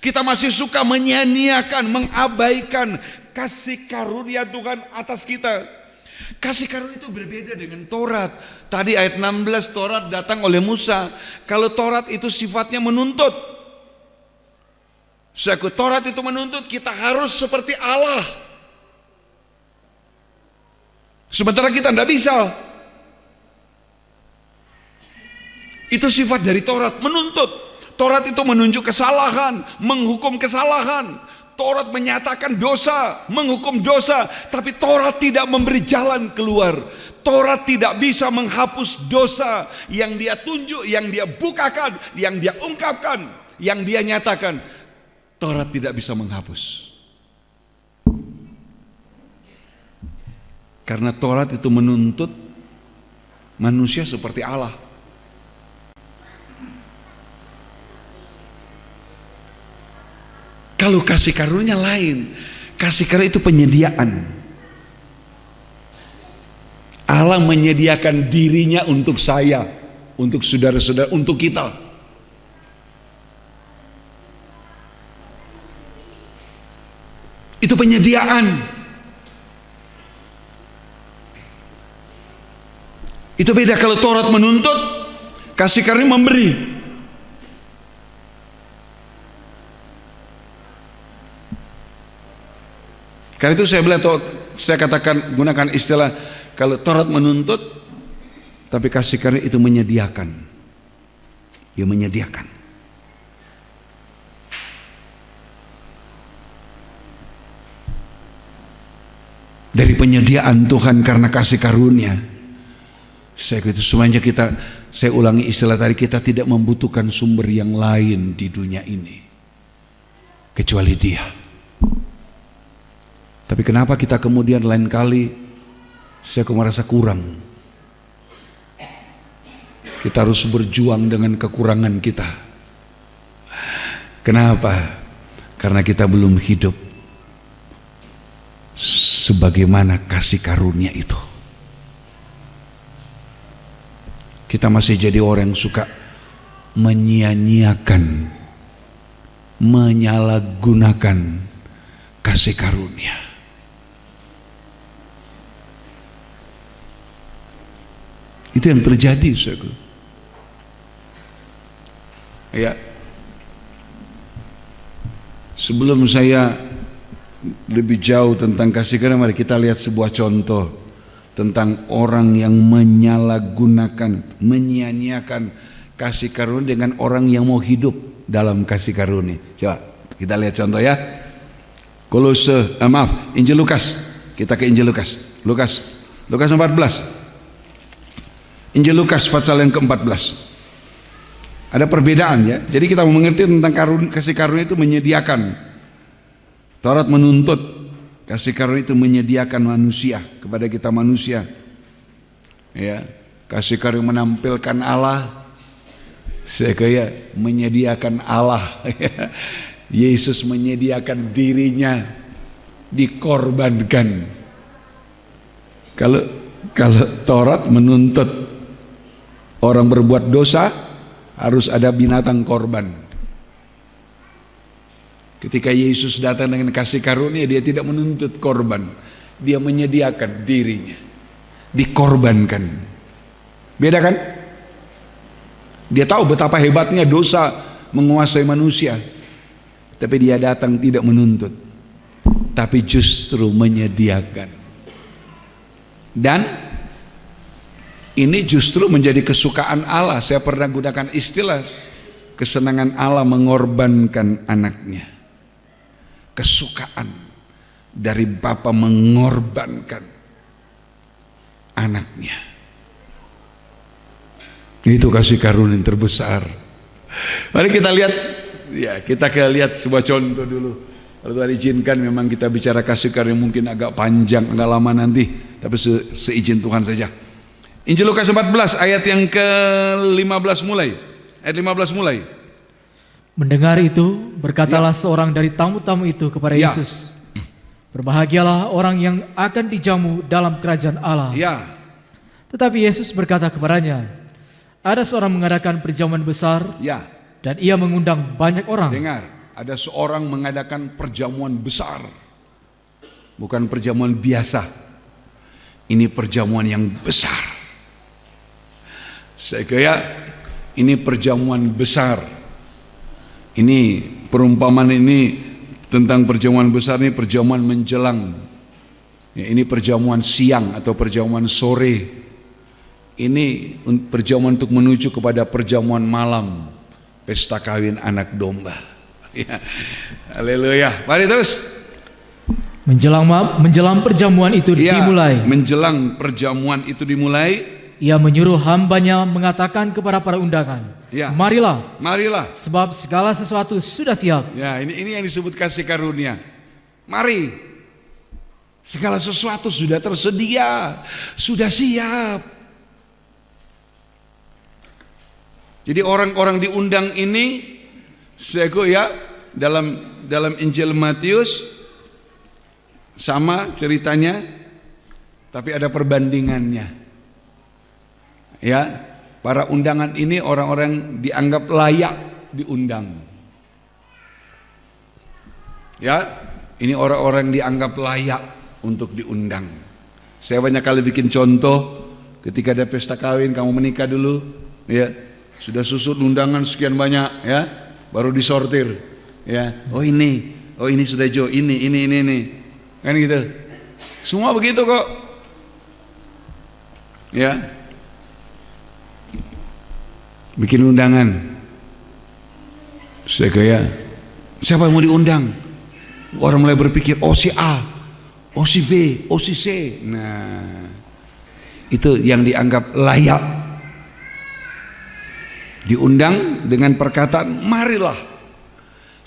Kita masih suka menyia-nyiakan, mengabaikan kasih karunia Tuhan atas kita. Kasih karunia itu berbeda dengan Taurat. Tadi ayat 16, Taurat datang oleh Musa. Kalau Taurat itu sifatnya menuntut. Taurat itu menuntut kita harus seperti Allah. Sementara kita tidak bisa. Itu sifat dari Taurat, menuntut. Taurat itu menunjuk kesalahan, menghukum kesalahan. Taurat menyatakan dosa, menghukum dosa. Tapi Taurat tidak memberi jalan keluar. Taurat tidak bisa menghapus dosa yang dia tunjuk, yang dia bukakan, yang dia ungkapkan, yang dia nyatakan. Taurat tidak bisa menghapus. Karena Taurat itu menuntut manusia seperti Allah. Kalau kasih karunia lain, kasih karunia itu penyediaan. Allah menyediakan dirinya untuk saya, untuk saudara-saudara, untuk kita. Itu penyediaan. Itu beda. Kalau Taurat menuntut, kasih karunia memberi. Karena itu saya katakan, gunakan istilah, kalau Taurat menuntut, tapi kasih karunia itu menyediakan. Dia menyediakan. Dari penyediaan Tuhan karena kasih karunia. Saya ulangi istilah tadi, kita tidak membutuhkan sumber yang lain di dunia ini kecuali Dia. Tapi kenapa kita kemudian lain kali saya merasa kurang? Kita harus berjuang dengan kekurangan kita. Kenapa? Karena kita belum hidup sebagaimana kasih karunia itu. Kita masih jadi orang yang suka menyia-nyiakan, menyalahgunakan kasih karunia. Itu yang terjadi, saudara. Ya. Sebelum saya lebih jauh tentang kasih karunia, mari kita lihat sebuah contoh tentang orang yang menyalahgunakan, menyia-nyiakan kasih karunia dengan orang yang mau hidup dalam kasih karunia. Coba kita lihat contoh ya. Injil Lukas. Kita ke Injil Lukas. Lukas 14. Injil Lukas pasal yang ke-14. Ada perbedaan ya. Jadi kita mengerti tentang kasih karunia itu menyediakan. Taurat menuntut, kasih karunia itu menyediakan manusia kepada kita manusia. Ya, kasih karunia menampilkan Allah. Saya kayak menyediakan Allah. Yesus menyediakan dirinya, dikorbankan. Kalau Taurat menuntut orang berbuat dosa, harus ada binatang korban. Ketika Yesus datang dengan kasih karunia, dia tidak menuntut korban, dia menyediakan dirinya, dikorbankan. Beda kan? Dia tahu betapa hebatnya dosa menguasai manusia, tapi dia datang tidak menuntut, tapi justru menyediakan. Dan ini justru menjadi kesukaan Allah. Saya pernah gunakan istilah kesenangan Allah mengorbankan anaknya. Kesukaan dari Bapa mengorbankan anaknya. Itu kasih karunia yang terbesar. Mari kita lihat, ya kita lihat sebuah contoh dulu. Kalau Tuhan izinkan, memang kita bicara kasih karunia mungkin agak panjang, agak lama nanti, tapi seizin Tuhan saja. Injil Lukas 14 ayat yang ke-15 mulai. Ayat 15 mulai. Mendengar itu, berkatalah seorang dari tamu-tamu itu kepada Yesus, Berbahagialah orang yang akan dijamu dalam kerajaan Allah. Ya, Tetapi Yesus berkata kepadanya, ada seorang mengadakan perjamuan besar ya. dan ia mengundang banyak orang. Dengar, ada seorang mengadakan perjamuan besar. Bukan perjamuan biasa. Ini perjamuan yang besar. Saya kira ini perjamuan besar. Ini perumpamaan ini tentang perjamuan besar, ini perjamuan menjelang. Ya, ini perjamuan siang atau perjamuan sore. Ini perjamuan untuk menuju kepada perjamuan malam, pesta kawin anak domba. Ya, haleluya. Mari terus. Menjelang perjamuan itu dimulai. Menjelang perjamuan itu dimulai. Ia menyuruh hambanya mengatakan kepada para undangan, Ya. Marilah, Sebab segala sesuatu sudah siap. Ya, ini yang disebut kasih karunia. Mari. Segala sesuatu sudah tersedia, sudah siap. Jadi orang-orang diundang ini, ya, dalam Injil Matius sama ceritanya, tapi ada perbandingannya. Ya, para undangan ini orang-orang dianggap layak diundang. Ya, ini orang-orang dianggap layak untuk diundang. Saya banyak kali bikin contoh ketika ada pesta kawin, kamu menikah dulu, ya, sudah susun undangan sekian banyak, ya, baru disortir, ya. Oh ini sudah Jo, ini, kan gitu. Semua begitu kok, ya. Bikin undangan, saya kayak siapa yang mau diundang? Orang mulai berpikir, oh si A, oh si B, oh si C. Nah, itu yang dianggap layak diundang dengan perkataan marilah,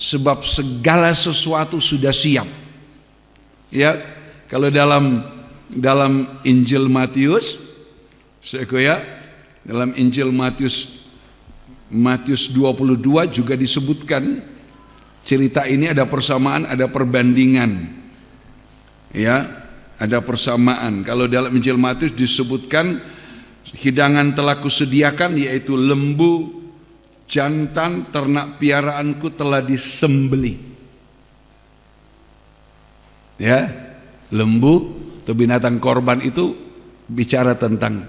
sebab segala sesuatu sudah siap. Ya, kalau dalam Injil Matius, saya kayak dalam Injil Matius 22 juga disebutkan cerita ini, ada persamaan, ada perbandingan. Ya, ada persamaan. Kalau dalam Injil Matius disebutkan hidangan telah kusediakan, yaitu lembu, jantan, ternak piaraanku telah disembelih. Ya, lembu atau binatang korban itu bicara tentang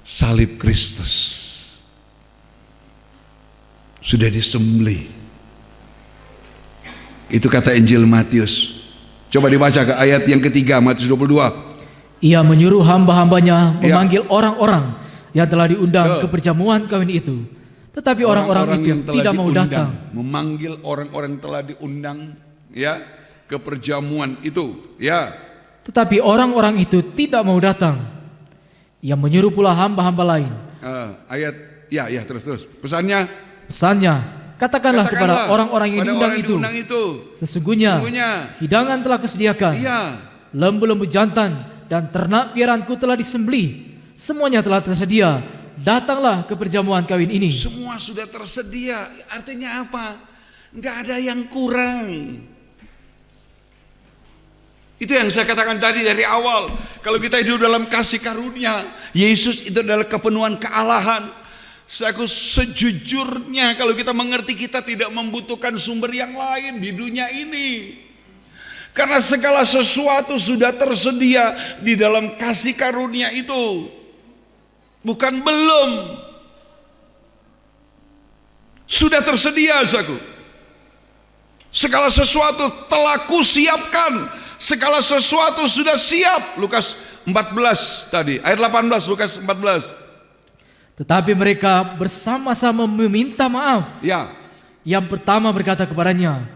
salib Kristus. Sudah disembelih. Itu kata Injil Matius. Coba dibaca ke ayat yang ketiga, Matius 22. Ia menyuruh hamba-hambanya memanggil orang-orang yang telah diundang ke perjamuan kawin itu. Tetapi orang-orang itu tidak mau datang. Memanggil orang-orang yang telah diundang, ya, ke perjamuan itu, ya. Tetapi orang-orang itu tidak mau datang. Ia menyuruh pula hamba-hamba lain. Terus. Pesannya, katakanlah kepada orang-orang yang diundang itu, sesungguhnya hidangan telah kusediakan, lembu-lembu jantan dan ternak piaraanku telah disembelih, semuanya telah tersedia, datanglah ke perjamuan kawin ini. Semua sudah tersedia, artinya apa? Nggak ada yang kurang. Itu yang saya katakan tadi dari awal. Kalau kita hidup dalam kasih karunia, Yesus itu adalah kepenuhan kealahan. Aku sejujurnya, kalau kita mengerti, kita tidak membutuhkan sumber yang lain di dunia ini, karena segala sesuatu sudah tersedia di dalam kasih karunia itu. Bukan belum, sudah tersedia. Segala sesuatu telah kusiapkan, segala sesuatu sudah siap. Lukas 14 tadi, ayat 18, Lukas 14. Tetapi mereka bersama-sama meminta maaf. Ya. Yang pertama berkata kepadanya,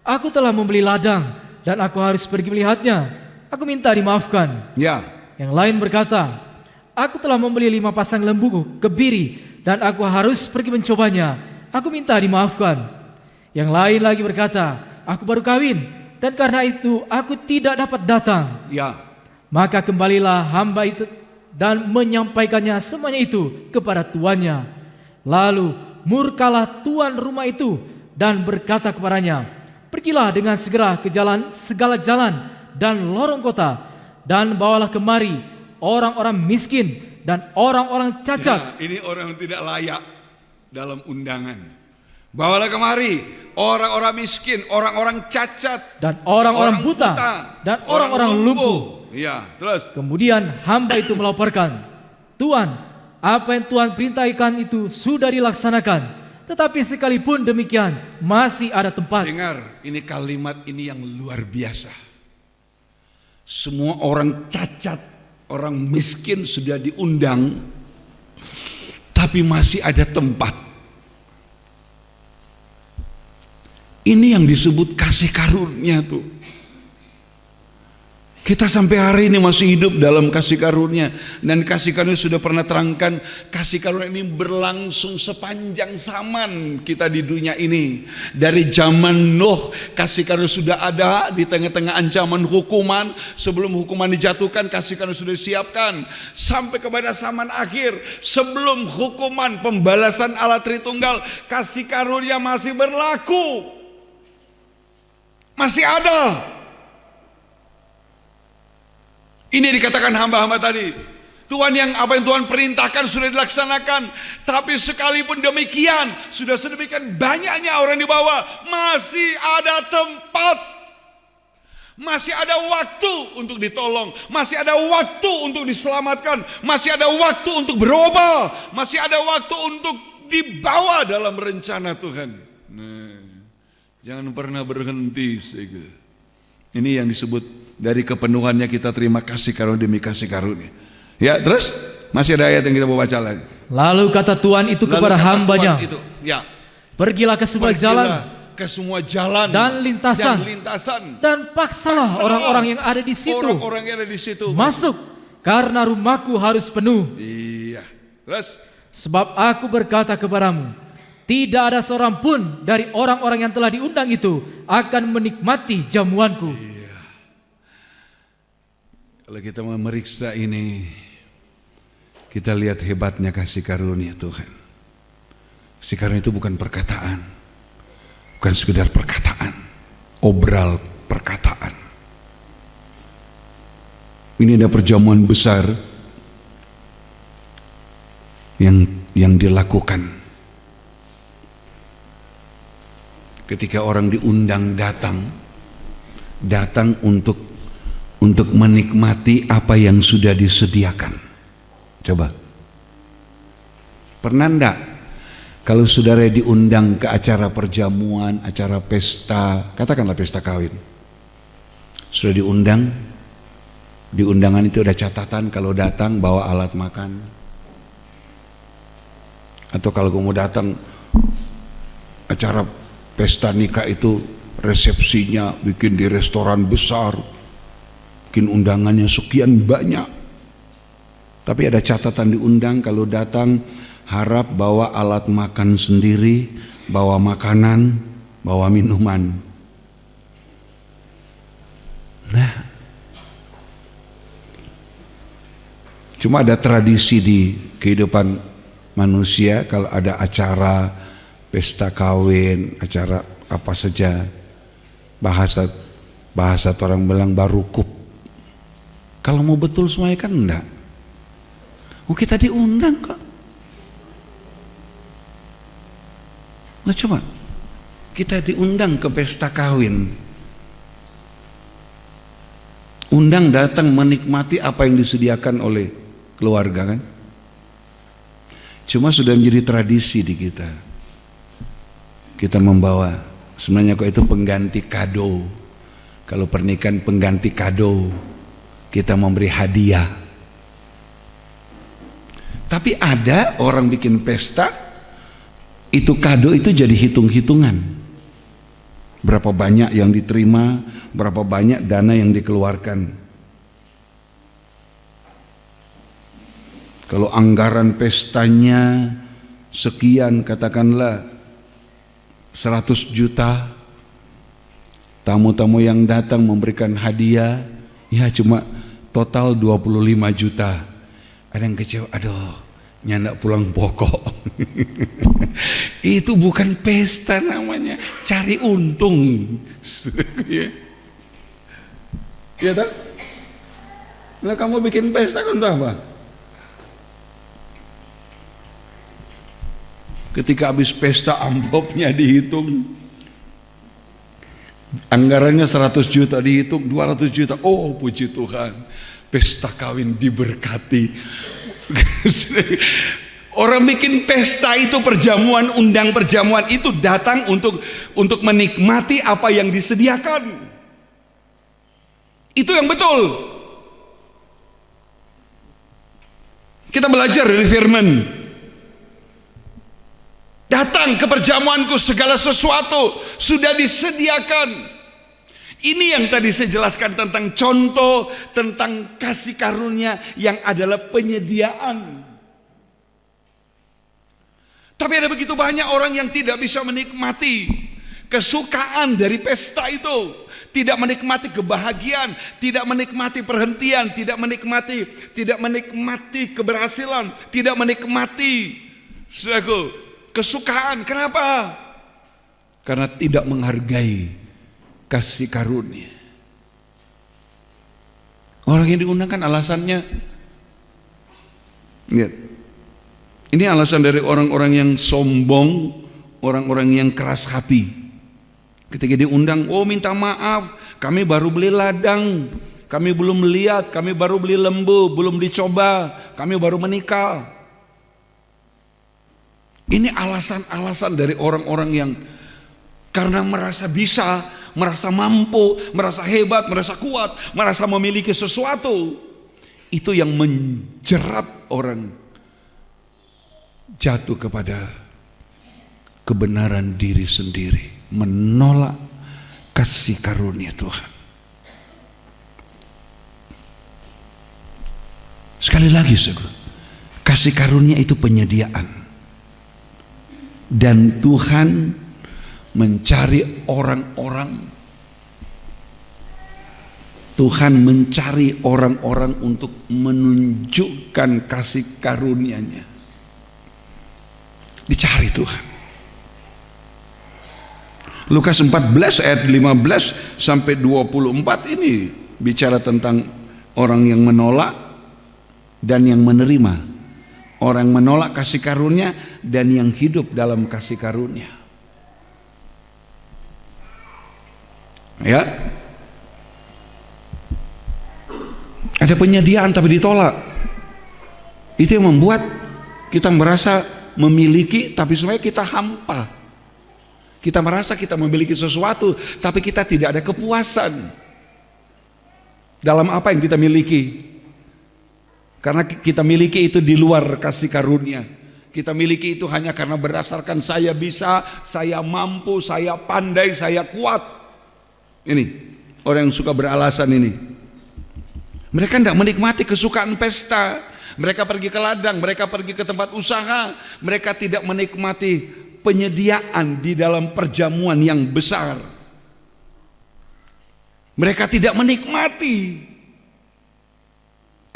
aku telah membeli ladang dan aku harus pergi melihatnya. Aku minta dimaafkan. Ya. Yang lain berkata, aku telah membeli 5 pasang lembu kebiri dan aku harus pergi mencobanya. Aku minta dimaafkan. Yang lain lagi berkata, aku baru kawin dan karena itu aku tidak dapat datang. Ya. Maka kembalilah hamba itu dan menyampaikannya semuanya itu kepada tuannya. Lalu murkalah tuan rumah itu dan berkata kepadanya, pergilah dengan segera ke segala jalan dan lorong kota, dan bawalah kemari orang-orang miskin dan orang-orang cacat. Ya, ini orang yang tidak layak dalam undangan. Bawalah kemari orang-orang miskin, orang-orang cacat, dan orang-orang buta, dan orang-orang lumpuh. Iya, terus. Kemudian hamba itu melaporkan, Tuan, apa yang Tuhan perintahkan itu sudah dilaksanakan. Tetapi sekalipun demikian masih ada tempat. Dengar, ini kalimat ini yang luar biasa. Semua orang cacat, orang miskin sudah diundang, tapi masih ada tempat. Ini yang disebut kasih karunia tuh. Kita sampai hari ini masih hidup dalam kasih karunia. Dan kasih karunia sudah pernah terangkan, kasih karunia ini berlangsung sepanjang zaman kita di dunia ini. Dari zaman Nuh, kasih karunia sudah ada di tengah-tengah ancaman hukuman. Sebelum hukuman dijatuhkan, kasih karunia sudah disiapkan. Sampai kepada zaman akhir, sebelum hukuman pembalasan Allah Tritunggal, kasih karunia masih berlaku. Masih ada. Ini dikatakan hamba-hamba tadi. Tuhan, yang apa yang Tuhan perintahkan sudah dilaksanakan. Tapi sekalipun demikian, sudah sedemikian banyaknya orang di bawah, masih ada tempat. Masih ada waktu untuk ditolong. Masih ada waktu untuk diselamatkan. Masih ada waktu untuk berubah. Masih ada waktu untuk dibawa dalam rencana Tuhan. Nah, jangan pernah berhenti. Ini yang disebut dari kepenuhannya kita terima kasih karunia demi kasih karunia. Ya, terus masih ada ayat yang kita mau baca lagi. Lalu kata Tuhan itu kepada hambanya, itu, ya, pergilah ke semua jalan dan lintasan, dan paksalah orang-orang yang ada di situ, masuk, karena rumahku harus penuh. Iya. Terus, sebab aku berkata kepadamu, tidak ada seorang pun dari orang-orang yang telah diundang itu akan menikmati jamuanku. Iya. Kalau kita memeriksa ini, kita lihat hebatnya kasih karunia Tuhan. Kasih karunia itu bukan perkataan, bukan sekedar perkataan, obral perkataan. Ini ada perjamuan besar yang dilakukan ketika orang diundang datang untuk menikmati apa yang sudah disediakan. Coba, pernah enggak kalau saudara diundang ke acara perjamuan, acara pesta, katakanlah pesta kawin, sudah diundang, di undangan itu ada catatan kalau datang bawa alat makan, atau kalau kamu datang acara pesta nikah itu resepsinya bikin di restoran besar, bikin undangannya sekian banyak, tapi ada catatan diundang kalau datang harap bawa alat makan sendiri, bawa makanan, bawa minuman. Nah, cuma ada tradisi di kehidupan manusia, kalau ada acara pesta kawin, acara apa saja, bahasa orang bilang barukub. Kalau mau betul semuanya kan enggak. Oh, kita diundang kok. Nah, coba kita diundang ke pesta kawin, undang datang menikmati apa yang disediakan oleh keluarga kan. Cuma sudah menjadi tradisi di kita membawa, sebenarnya kok itu pengganti kado. Kalau pernikahan pengganti kado, kita memberi hadiah. Tapi ada orang bikin pesta, itu kado itu jadi hitung-hitungan. Berapa banyak yang diterima, berapa banyak dana yang dikeluarkan. Kalau anggaran pestanya sekian, katakanlah 100 juta, tamu-tamu yang datang memberikan hadiah, ya cuma total 25 juta. Ada yang kecewa, aduh, nyandak pulang pokok. Itu bukan pesta namanya, cari untung. Iya tak? Nah kamu bikin pesta kan untuk apa? Ketika habis pesta amplopnya dihitung, anggarannya 100 juta dihitung 200 juta. Oh puji Tuhan, pesta kawin diberkati. Orang bikin pesta itu perjamuan, undang perjamuan itu datang untuk menikmati apa yang disediakan. Itu yang betul. Kita belajar dari firman. Datang ke perjamuanku, segala sesuatu sudah disediakan. Ini yang tadi saya jelaskan tentang contoh, tentang kasih karunia yang adalah penyediaan. Tapi ada begitu banyak orang yang tidak bisa menikmati kesukaan dari pesta itu, tidak menikmati kebahagiaan, tidak menikmati perhentian, tidak menikmati keberhasilan, tidak menikmati kesukaan. Kenapa? Karena tidak menghargai kasih karunia. Orang yang diundang kan alasannya, lihat, ini alasan dari orang-orang yang sombong, orang-orang yang keras hati. Ketika diundang, oh minta maaf, kami baru beli ladang, kami belum lihat, kami baru beli lembu, belum dicoba, kami baru menikah. Ini alasan-alasan dari orang-orang yang karena merasa bisa, merasa mampu, merasa hebat, merasa kuat, merasa memiliki sesuatu. Itu yang menjerat orang jatuh kepada kebenaran diri sendiri, menolak kasih karunia Tuhan. Sekali lagi saudara, kasih karunia itu penyediaan. Dan Tuhan mencari orang-orang, Tuhan mencari orang-orang untuk menunjukkan kasih karunia-Nya. Dicari Tuhan. Lukas 14 ayat 15 sampai 24 ini bicara tentang orang yang menolak dan yang menerima. Orang menolak kasih karunia dan yang hidup dalam kasih karunia. Ya. Ada penyediaan tapi ditolak. Itu yang membuat kita merasa memiliki tapi sebenarnya kita hampa. Kita merasa kita memiliki sesuatu tapi kita tidak ada kepuasan dalam apa yang kita miliki. Karena kita miliki itu di luar kasih karunia. Kita miliki itu hanya karena berdasarkan saya bisa, saya mampu, saya pandai, saya kuat. Ini orang yang suka beralasan ini. Mereka tidak menikmati kesukaan pesta. Mereka pergi ke ladang, mereka pergi ke tempat usaha. Mereka tidak menikmati penyediaan di dalam perjamuan yang besar. Mereka tidak menikmati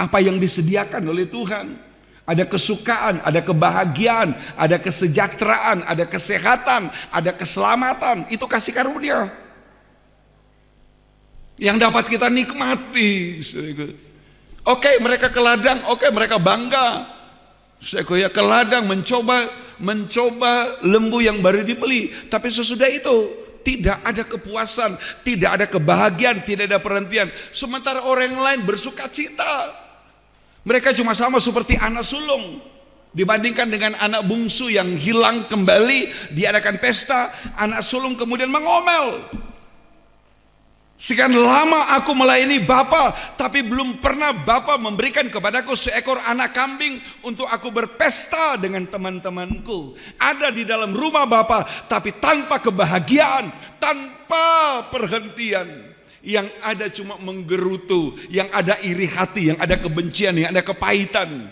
apa yang disediakan oleh Tuhan. Ada kesukaan, ada kebahagiaan, ada kesejahteraan, ada kesehatan, ada keselamatan. Itu kasih karunia yang dapat kita nikmati. Oke, mereka ke ladang, oke, mereka bangga. Saya ke ladang mencoba lembu yang baru dibeli, tapi sesudah itu tidak ada kepuasan, tidak ada kebahagiaan, tidak ada perhentian. Sementara orang yang lain bersuka cita. Mereka cuma sama seperti anak sulung dibandingkan dengan anak bungsu yang hilang kembali, diadakan pesta, anak sulung kemudian mengomel. Sekian lama aku melayani Bapa, tapi belum pernah Bapa memberikan kepadaku seekor anak kambing untuk aku berpesta dengan teman-temanku. Ada di dalam rumah Bapa, tapi tanpa kebahagiaan, tanpa perhentian. Yang ada cuma menggerutu, yang ada iri hati, yang ada kebencian, yang ada kepahitan.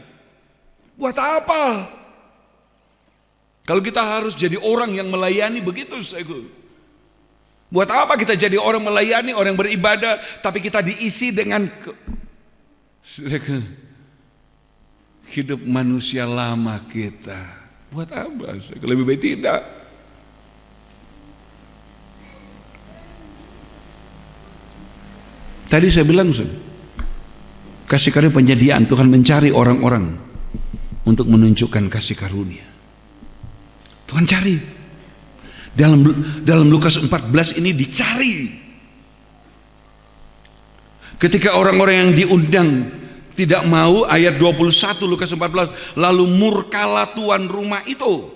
Buat apa? Kalau kita harus jadi orang yang melayani begitu, buat apa kita jadi orang melayani, orang beribadah, tapi kita diisi dengan hidup manusia lama kita? Buat apa? Lebih baik tidak. Tadi saya bilang, kasih karunia penyediaan. Tuhan mencari orang-orang untuk menunjukkan kasih karunia. Tuhan cari. Dalam Lukas 14 ini dicari. Ketika orang-orang yang diundang tidak mau, ayat 21 Lukas 14, lalu murkalah tuan rumah itu.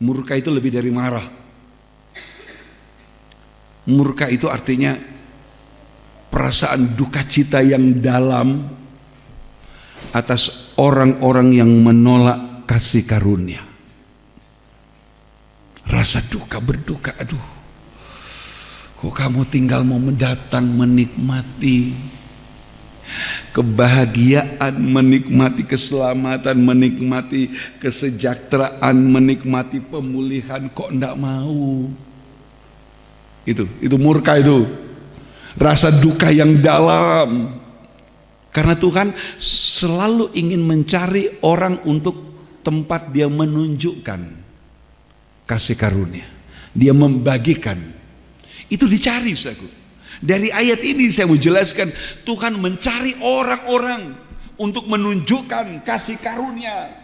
Murka itu lebih dari marah. Murka itu artinya perasaan duka cita yang dalam atas orang-orang yang menolak kasih karunia. Rasa duka, berduka, aduh, kok kamu tinggal mau mendatang menikmati kebahagiaan, menikmati keselamatan, menikmati kesejahteraan, menikmati pemulihan, kok enggak mau? Itu murka, itu rasa duka yang dalam. Karena Tuhan selalu ingin mencari orang untuk tempat dia menunjukkan kasih karunia, dia membagikan. Itu dicari, saudaraku. Dari ayat ini saya mau jelaskan, Tuhan mencari orang-orang untuk menunjukkan kasih karunia.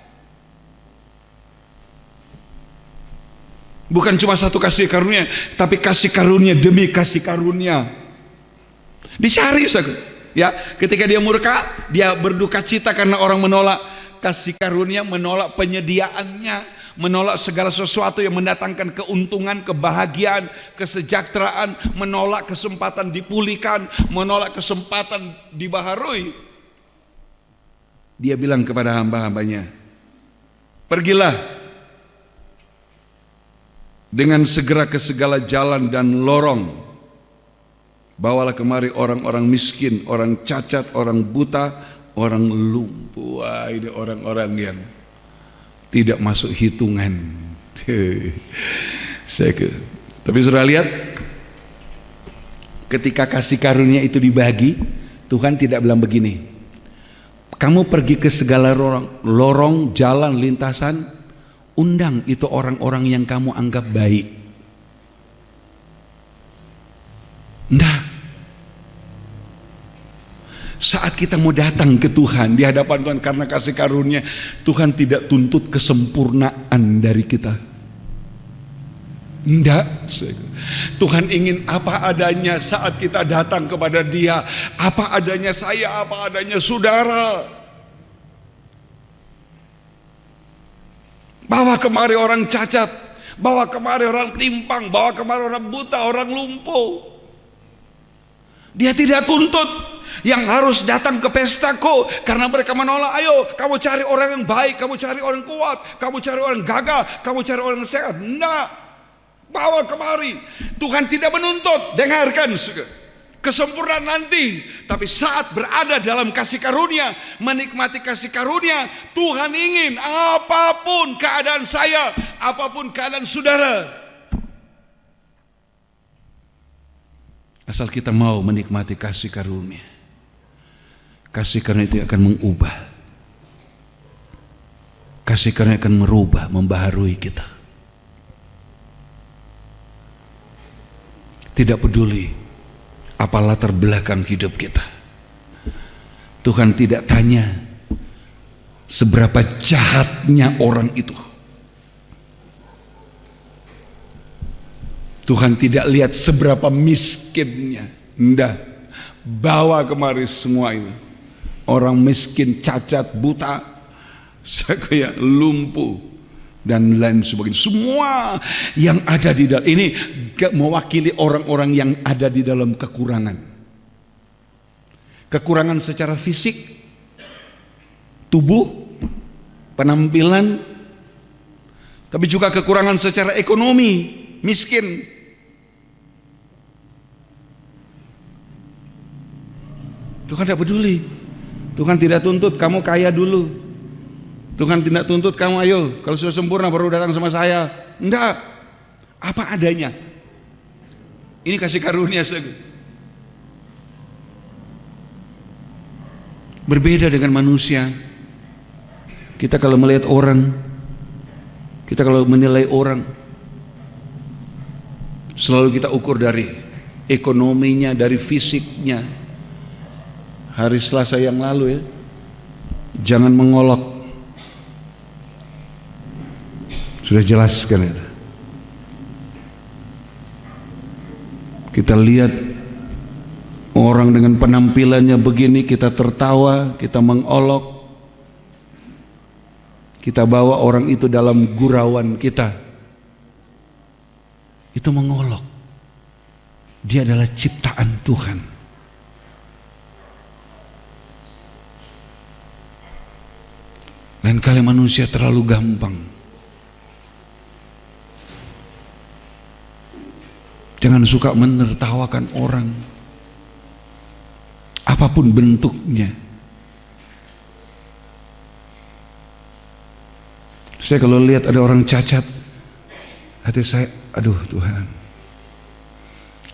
Bukan cuma satu kasih karunia, tapi kasih karunia demi kasih karunia. Dicari, saudaraku. Ya, ketika dia murka, dia berduka cita karena orang menolak kasih karunia, menolak penyediaannya, menolak segala sesuatu yang mendatangkan keuntungan, kebahagiaan, kesejahteraan, menolak kesempatan dipulihkan, menolak kesempatan dibaharui. Dia bilang kepada hamba-hambanya, pergilah dengan segera ke segala jalan dan lorong, bawalah kemari orang-orang miskin, orang cacat, orang buta, orang lumpuh. Wah, ini orang-orang yang tidak masuk hitungan. Tapi saudara lihat, ketika kasih karunia itu dibagi, Tuhan tidak bilang begini, kamu pergi ke segala lorong, jalan, lintasan, undang itu orang-orang yang kamu anggap baik. Enggak. Saat kita mau datang ke Tuhan, di hadapan Tuhan karena kasih karunia, Tuhan tidak tuntut kesempurnaan dari kita. Enggak. Tuhan ingin apa adanya saat kita datang kepada Dia. Apa adanya saya, apa adanya saudara. Bawa kemari orang cacat, bawa kemari orang timpang, bawa kemari orang buta, orang lumpuh. Dia tidak tuntut yang harus datang ke pestaku karena mereka menolak. Ayo kamu cari orang yang baik, kamu cari orang kuat, kamu cari orang gagah, kamu cari orang sehat. Enggak, bawa kemari. Tuhan tidak menuntut. Dengarkan, kesempurnaan nanti, tapi saat berada dalam kasih karunia, menikmati kasih karunia, Tuhan ingin apapun keadaan saya, apapun keadaan saudara, asal kita mau menikmati kasih karunia. Kasih karunia itu akan mengubah. Kasih karunia akan merubah, membaharui kita. Tidak peduli apa latar belakang hidup kita. Tuhan tidak tanya seberapa jahatnya orang itu. Tuhan tidak lihat seberapa miskinnya. Enggak. Bawa kemari semua itu. Orang miskin, cacat, buta, saya lumpuh, dan lain sebagainya. Semua yang ada di dalam ini mewakili orang-orang yang ada di dalam kekurangan. Kekurangan secara fisik, tubuh, penampilan, tapi juga kekurangan secara ekonomi, miskin. Tuhan tidak peduli. Tuhan tidak tuntut kamu kaya dulu. Tuhan tidak tuntut kamu ayo kalau sudah sempurna baru datang sama saya. Enggak. Apa adanya. Ini kasih karunia. Berbeda dengan manusia. Kita kalau melihat orang, kita kalau menilai orang, selalu kita ukur dari ekonominya, dari fisiknya. Hari Selasa yang lalu ya, jangan mengolok. Sudah jelaskan itu. Kita lihat orang dengan penampilannya begini, kita tertawa, kita mengolok, kita bawa orang itu dalam gurauan kita, itu mengolok. Dia adalah ciptaan Tuhan. Lain kali manusia terlalu gampang. Jangan suka menertawakan orang, apapun bentuknya. Saya kalau lihat ada orang cacat, hati saya, aduh Tuhan,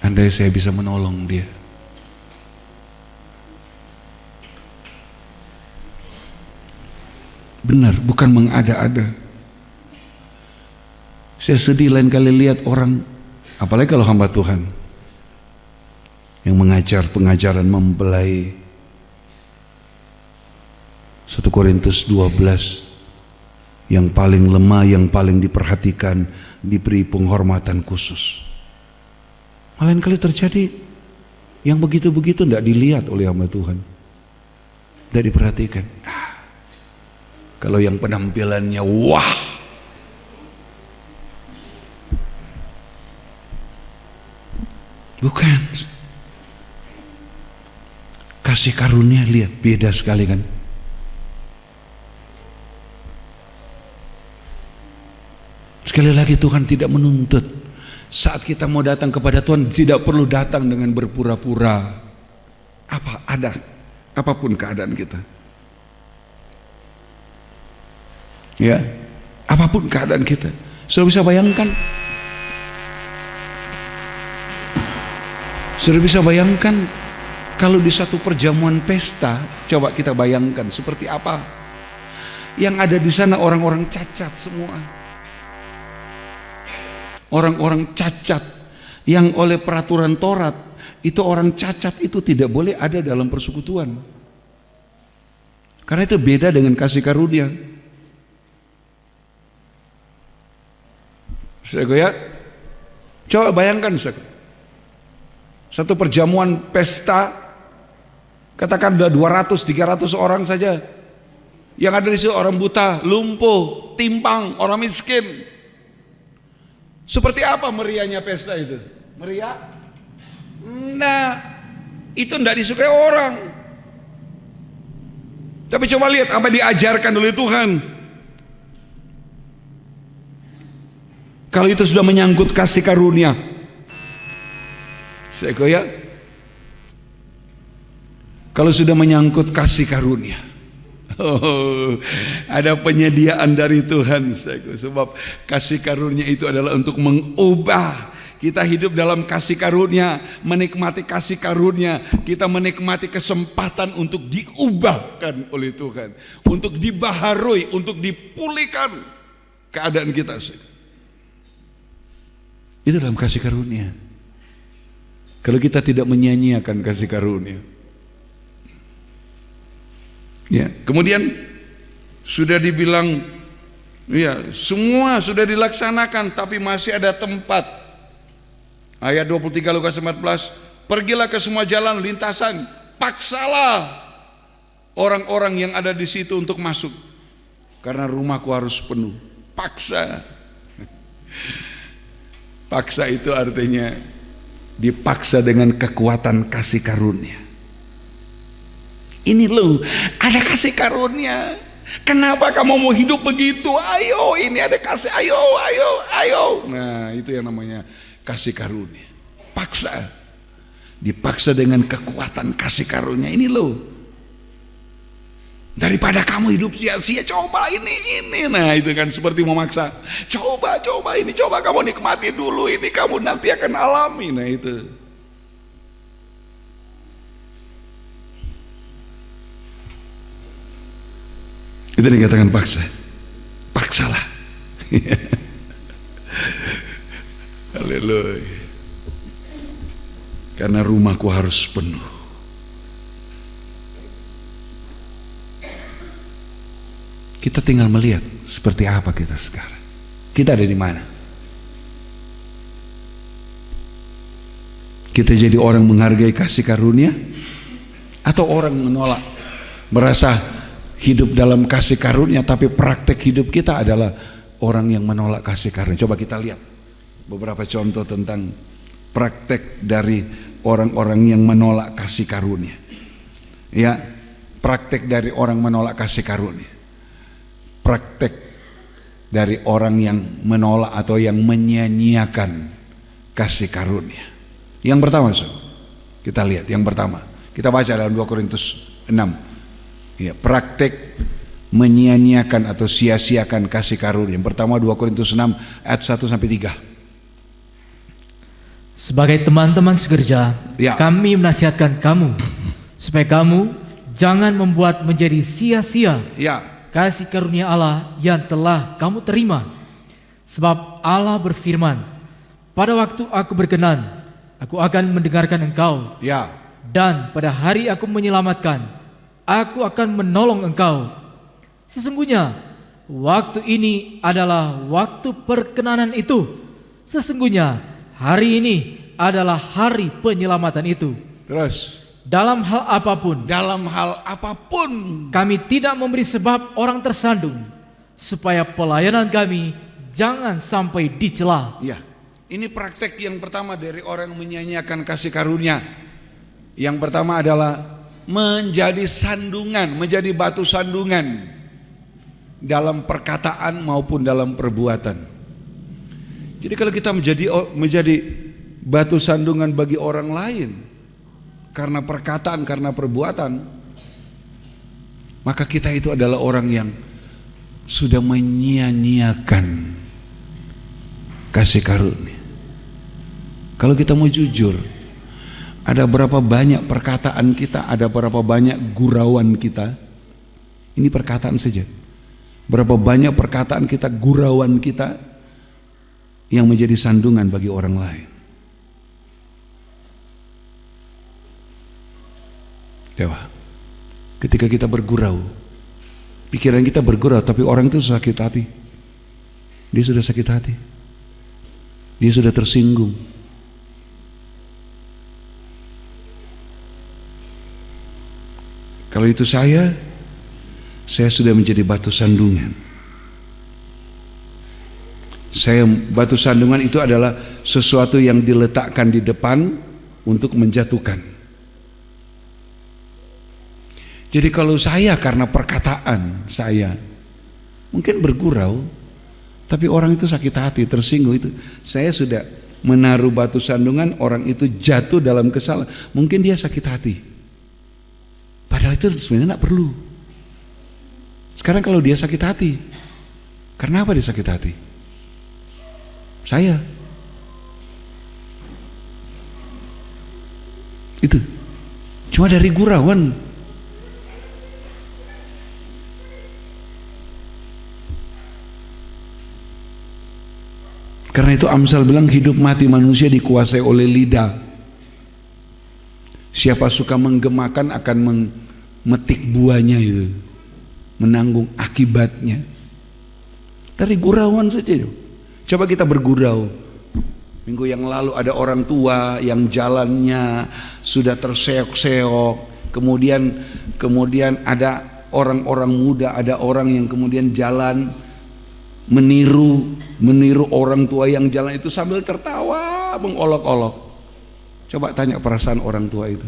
andai saya bisa menolong dia. Benar, bukan mengada-ada. Saya sedih lain kali lihat orang, apalagi kalau hamba Tuhan yang mengajar pengajaran mempelai. 1 Korintus 12, yang paling lemah, yang paling diperhatikan, diberi penghormatan khusus. Lain kali terjadi yang begitu-begitu tidak dilihat oleh hamba Tuhan, tidak diperhatikan. Kalau yang penampilannya wah, bukan. Kasih karunia, lihat beda sekali kan. Sekali lagi, Tuhan tidak menuntut. Saat kita mau datang kepada Tuhan, tidak perlu datang dengan berpura-pura. Apapun keadaan kita. Ya, apapun keadaan kita. Sudah bisa bayangkan? Sudah bisa bayangkan kalau di satu perjamuan pesta, coba kita bayangkan seperti apa. Yang ada di sana orang-orang cacat semua. Orang-orang cacat yang oleh peraturan Taurat, itu orang cacat itu tidak boleh ada dalam persekutuan. Karena itu beda dengan kasih karunia. Ya, coba bayangkan satu perjamuan pesta, katakan ada 200-300 orang saja. Yang ada di situ orang buta, lumpuh, timpang, orang miskin. Seperti apa meriahnya pesta itu? Meriah? Nah, itu tidak disukai orang. Tapi coba lihat apa diajarkan oleh Tuhan. Kalau itu sudah menyangkut kasih karunia, saya kalau sudah menyangkut kasih karunia, ada penyediaan dari Tuhan. Sebab kasih karunia itu adalah untuk mengubah kita hidup dalam kasih karunia, menikmati kasih karunia. Kita menikmati kesempatan untuk diubahkan oleh Tuhan, untuk dibaharui, untuk dipulihkan keadaan kita. Itu dalam kasih karunia. Kalau kita tidak menyanyiakan kasih karunia, ya, kemudian sudah dibilang, ya, semua sudah dilaksanakan, tapi masih ada tempat. Ayat 23 Lukas 14, pergilah ke semua jalan lintasan, paksalah orang-orang yang ada di situ untuk masuk, karena rumahku harus penuh. Paksa. Paksa itu artinya dipaksa dengan kekuatan kasih karunia. Ini loh, ada kasih karunia. Kenapa kamu mau hidup begitu? Ayo, ini ada kasih, ayo. Nah, itu yang namanya kasih karunia. Paksa. Dipaksa dengan kekuatan kasih karunia. Ini loh. Daripada kamu hidup sia-sia, coba ini. Nah, itu kan seperti memaksa. Coba ini, coba kamu nikmati dulu ini, kamu nanti akan alami. Nah, itu. Itu dikatakan paksa. Paksalah. Haleluya. karena rumahku harus penuh. Kita tinggal melihat seperti apa kita sekarang. Kita ada di mana? Kita jadi orang menghargai kasih karunia, atau orang menolak, merasa hidup dalam kasih karunia tapi praktek hidup kita adalah orang yang menolak kasih karunia. Coba kita lihat beberapa contoh tentang praktek dari orang-orang yang menolak kasih karunia. Ya, praktek dari orang menolak kasih karunia. Praktek dari orang yang menolak atau yang menyia-nyiakan kasih karunia. Yang pertama, kita lihat yang pertama. Kita baca dalam 2 Korintus 6. Ya, praktek menyia-nyiakan atau sia-siakan kasih karunia. Yang pertama 2 Korintus 6 ayat 1 sampai 3. Sebagai teman-teman sekerja, Ya. kami menasihatkan kamu supaya kamu jangan membuat menjadi sia-sia Ya, kasih karunia Allah yang telah kamu terima. Sebab Allah berfirman, pada waktu aku berkenan, aku akan mendengarkan engkau. ya, Dan pada hari aku menyelamatkan, aku akan menolong engkau. Sesungguhnya waktu ini adalah waktu perkenanan itu. Sesungguhnya hari ini adalah hari penyelamatan itu. terus. Dalam hal apapun, Dalam hal apapun, kami tidak memberi sebab orang tersandung, supaya pelayanan kami jangan sampai dicela. ya, ini praktek yang pertama dari orang yang menyanyiakan kasih karunia. Yang pertama adalah menjadi sandungan, menjadi batu sandungan dalam perkataan maupun dalam perbuatan. Jadi kalau kita menjadi batu sandungan bagi orang lain karena perkataan, karena perbuatan, maka kita itu adalah orang yang sudah menyia-nyiakan kasih karunia. Kalau kita mau jujur, ada berapa banyak perkataan kita, ada berapa banyak gurauan kita. Ini perkataan saja. Berapa banyak perkataan kita, gurauan kita yang menjadi sandungan bagi orang lain. Dewa, ketika kita bergurau, pikiran kita bergurau, tapi orang itu sakit hati. Dia sudah sakit hati, dia sudah tersinggung. Kalau itu saya sudah menjadi batu sandungan. Batu sandungan itu adalah sesuatu yang diletakkan di depan untuk menjatuhkan. Jadi kalau saya karena perkataan saya mungkin bergurau, tapi orang itu sakit hati, tersinggung, itu saya sudah menaruh batu sandungan, orang itu jatuh dalam kesalahan, mungkin dia sakit hati. Padahal itu sebenarnya tidak perlu. Sekarang kalau dia sakit hati, karena apa dia sakit hati? Saya. Itu cuma dari gurauan. Karena itu Amsal bilang hidup mati manusia dikuasai oleh lidah. Siapa suka menggemakan akan memetik buahnya itu, menanggung akibatnya. Dari gurauan saja. Coba kita bergurau. Minggu yang lalu ada orang tua yang jalannya sudah terseok-seok, kemudian ada orang-orang muda, ada orang yang kemudian jalan meniru orang tua yang jalan itu sambil tertawa mengolok-olok. Coba tanya perasaan orang tua itu.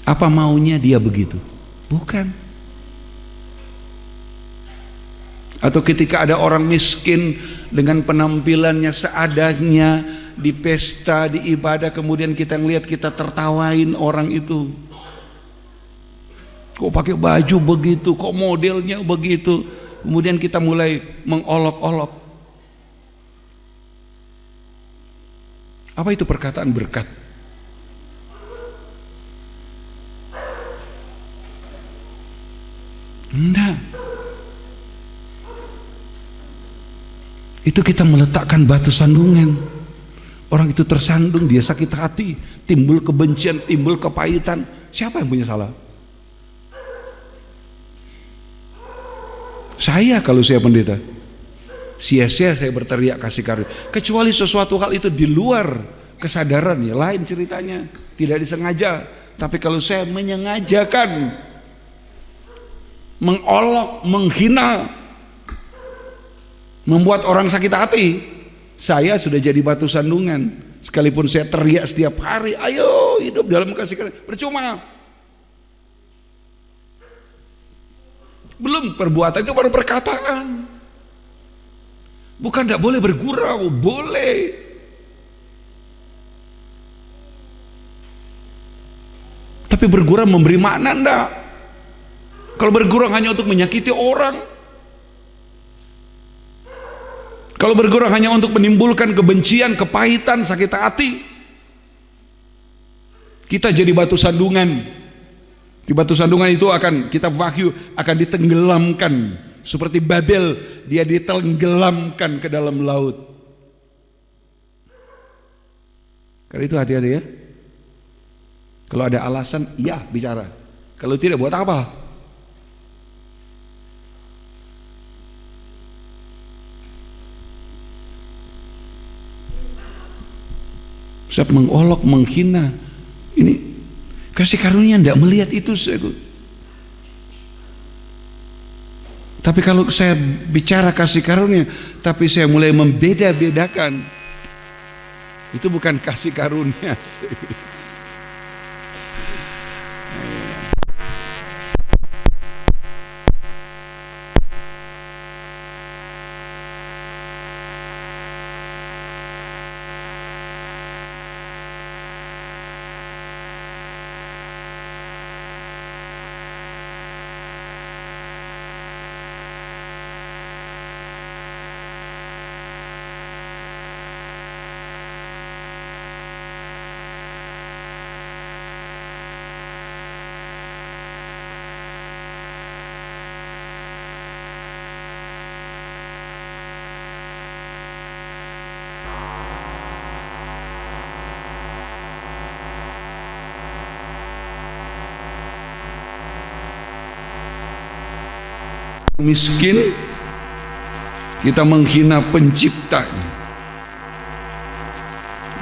Apa maunya dia begitu? Bukan. Atau ketika ada orang miskin dengan penampilannya seadanya di pesta, di ibadah, kemudian kita ngelihat, kita tertawain orang itu. Kok pakai baju begitu, kok modelnya begitu. Kemudian kita mulai mengolok-olok. Apa itu perkataan berkat? Enggak. Itu kita meletakkan batu sandungan. Orang itu tersandung, dia sakit hati, timbul kebencian, timbul kepahitan. Siapa yang punya salah? Saya, kalau saya pendeta, sia-sia saya berteriak kasih karunia. Kecuali sesuatu hal itu di luar kesadaran, ya lain ceritanya, tidak disengaja. Tapi kalau saya menyengajakan, mengolok, menghina, membuat orang sakit hati, saya sudah jadi batu sandungan. Sekalipun saya teriak setiap hari, ayo hidup dalam kasih karunia, percuma. Belum perbuatan, itu baru perkataan. Bukan tidak boleh bergurau, boleh. Tapi bergurau memberi makna enggak? Kalau bergurau hanya untuk menyakiti orang, kalau bergurau hanya untuk menimbulkan kebencian, kepahitan, sakit hati, kita jadi batu sandungan. Di batu sandungan itu akan, kitab Wahyu akan ditenggelamkan. Seperti Babel, dia ditenggelamkan ke dalam laut. Karena itu hati-hati ya. Kalau ada alasan, ya bicara. Kalau tidak, buat apa? Saya mengolok, menghina. Ini kasih karunia tidak melihat itu. Tapi kalau saya bicara kasih karunia, tapi saya mulai membeda-bedakan, itu bukan kasih karunia. Miskin, kita menghina penciptanya,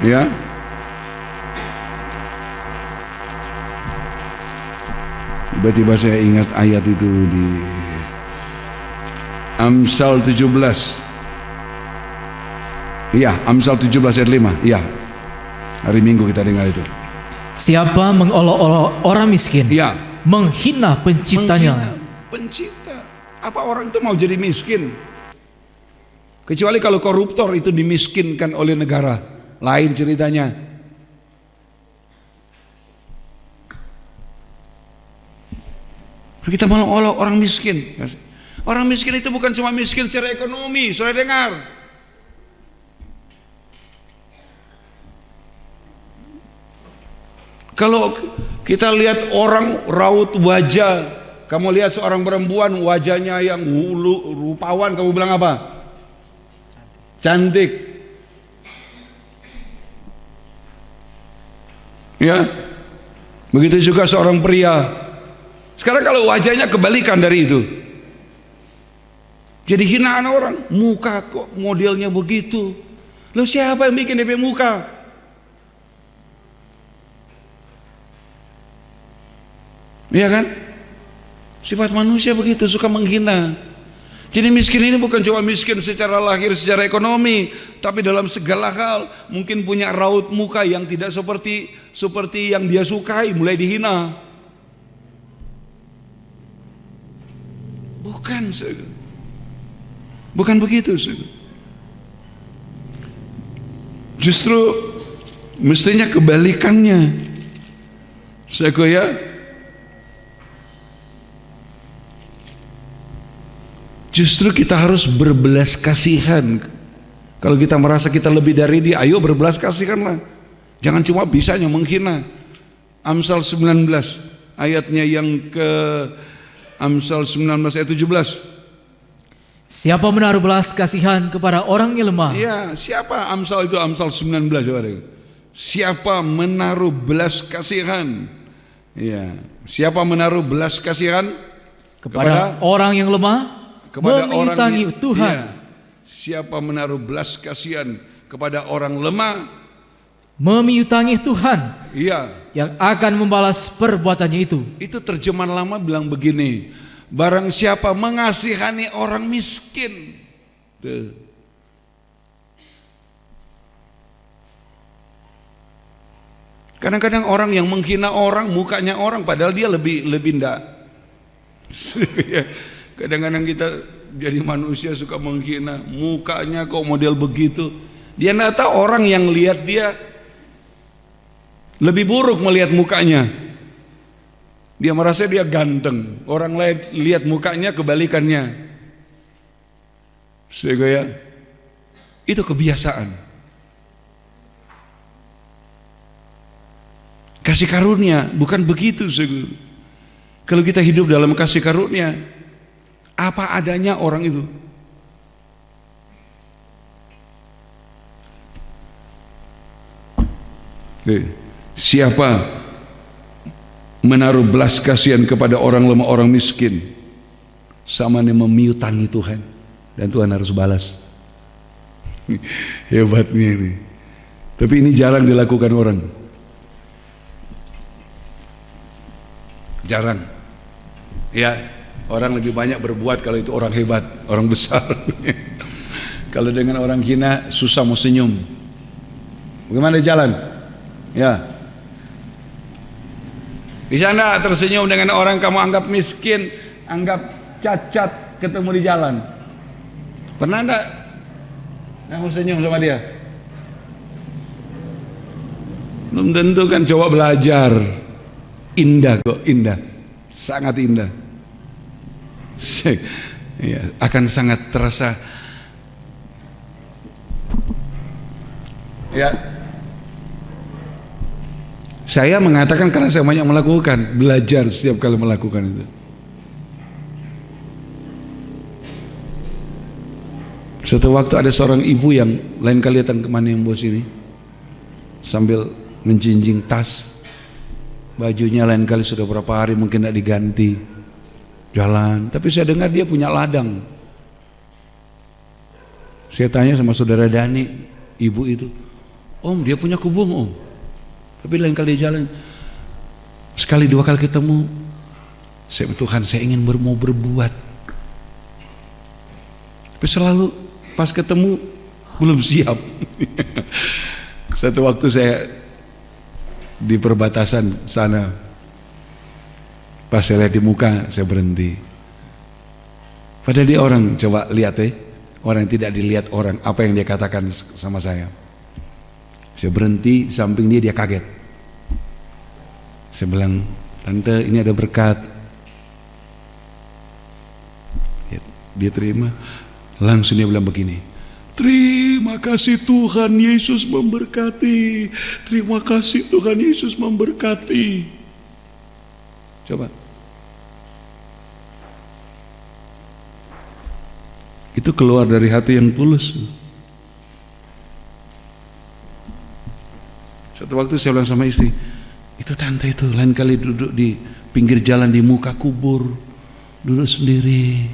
ya. Tiba-tiba saya ingat ayat itu di Amsal 17. Iya, Amsal 17 ayat 5. Iya, hari Minggu kita dengar itu. Siapa mengolok-olok orang miskin, ya, menghina penciptanya. Menghina pencipta. Apa orang itu mau jadi miskin? Kecuali kalau koruptor itu dimiskinkan oleh negara, lain ceritanya. Kita mau olok orang miskin. Orang miskin itu bukan cuma miskin secara ekonomi, saudara dengar. Kalau kita lihat orang raut wajah, kamu lihat seorang perempuan wajahnya yang rupawan, kamu bilang apa? Cantik. Ya. Begitu juga seorang pria. Sekarang kalau wajahnya kebalikan dari itu, jadi hinaan orang. Muka kok modelnya begitu. Loh, siapa yang bikin DP muka? Iya kan? Sifat manusia begitu, suka menghina. Jadi miskin ini bukan cuma miskin secara lahir, secara ekonomi, tapi dalam segala hal. Mungkin punya raut muka yang tidak seperti yang dia sukai, mulai dihina. Bukan begitu. Justru mestinya kebalikannya. Justru kita harus berbelas kasihan. Kalau kita merasa kita lebih dari dia, ayo berbelas kasihanlah. Jangan cuma bisanya menghina. Amsal 19 ayatnya yang ke Amsal 19 ayat 17. Siapa menaruh belas kasihan kepada orang yang lemah? Ya, siapa? Amsal itu Amsal 19 saudara. Siapa menaruh belas kasihan? Ya, siapa menaruh belas kasihan Kepada orang yang lemah, kepada memintangi orang Tuhan. Iya. Siapa menaruh belas kasihan kepada orang lemah, Memiutangi Tuhan iya, yang akan membalas perbuatannya itu. itu terjemahan lama bilang begini, barang siapa mengasihani orang miskin. Tuh. Kadang-kadang orang yang menghina orang, mukanya orang, padahal dia lebih ndak. Kadang-kadang kita jadi manusia suka menghina, mukanya kok model begitu. Dia nggak tahu orang yang lihat dia lebih buruk melihat mukanya. Dia merasa dia ganteng, orang lain lihat mukanya kebalikannya. Sehingga ya, itu kebiasaan. Kasih karunia bukan begitu. Kalau kita hidup dalam kasih karunia, apa adanya orang itu. Siapa menaruh belas kasihan kepada orang lemah, orang miskin, sama nih memiutangi Tuhan, dan Tuhan harus balas. Hebatnya ini. Tapi ini jarang dilakukan orang. Jarang. Ya, orang lebih banyak berbuat kalau itu orang hebat, orang besar. Kalau dengan orang hina susah mau senyum. Bagaimana jalan? Ya. Bisa enggak tersenyum dengan orang kamu anggap miskin, anggap cacat, ketemu di jalan? Pernah enggak kamu senyum sama dia? Belum tentu kan, coba belajar. Indah kok, indah, sangat indah. Ya, akan sangat terasa. Ya, saya mengatakan karena saya banyak melakukan, belajar setiap kali melakukan itu. Suatu waktu ada seorang ibu yang lain kali datang kemana yang bos ini, sambil menjinjing tas. Bajunya lain kali sudah berapa hari mungkin tidak diganti. Jalan, tapi saya dengar dia punya ladang. Saya tanya sama saudara Dani, ibu itu, Om dia punya kubung om. Tapi lain kali jalan, sekali dua kali ketemu, saya Tuhan saya ingin mau berbuat. Tapi selalu pas ketemu belum siap. Satu waktu saya di perbatasan sana, pas saya lihat di muka saya berhenti. Padahal dia orang, coba lihat orang yang tidak dilihat orang, apa yang dia katakan sama saya. Saya berhenti samping dia kaget. Saya bilang, tante ini ada berkat. Dia terima, langsung dia bilang begini, terima kasih Tuhan Yesus memberkati. Terima kasih Tuhan Yesus memberkati. Coba. Itu keluar dari hati yang tulus. Suatu waktu saya bilang sama istri, itu tante itu lain kali duduk di pinggir jalan di muka kubur, duduk sendiri.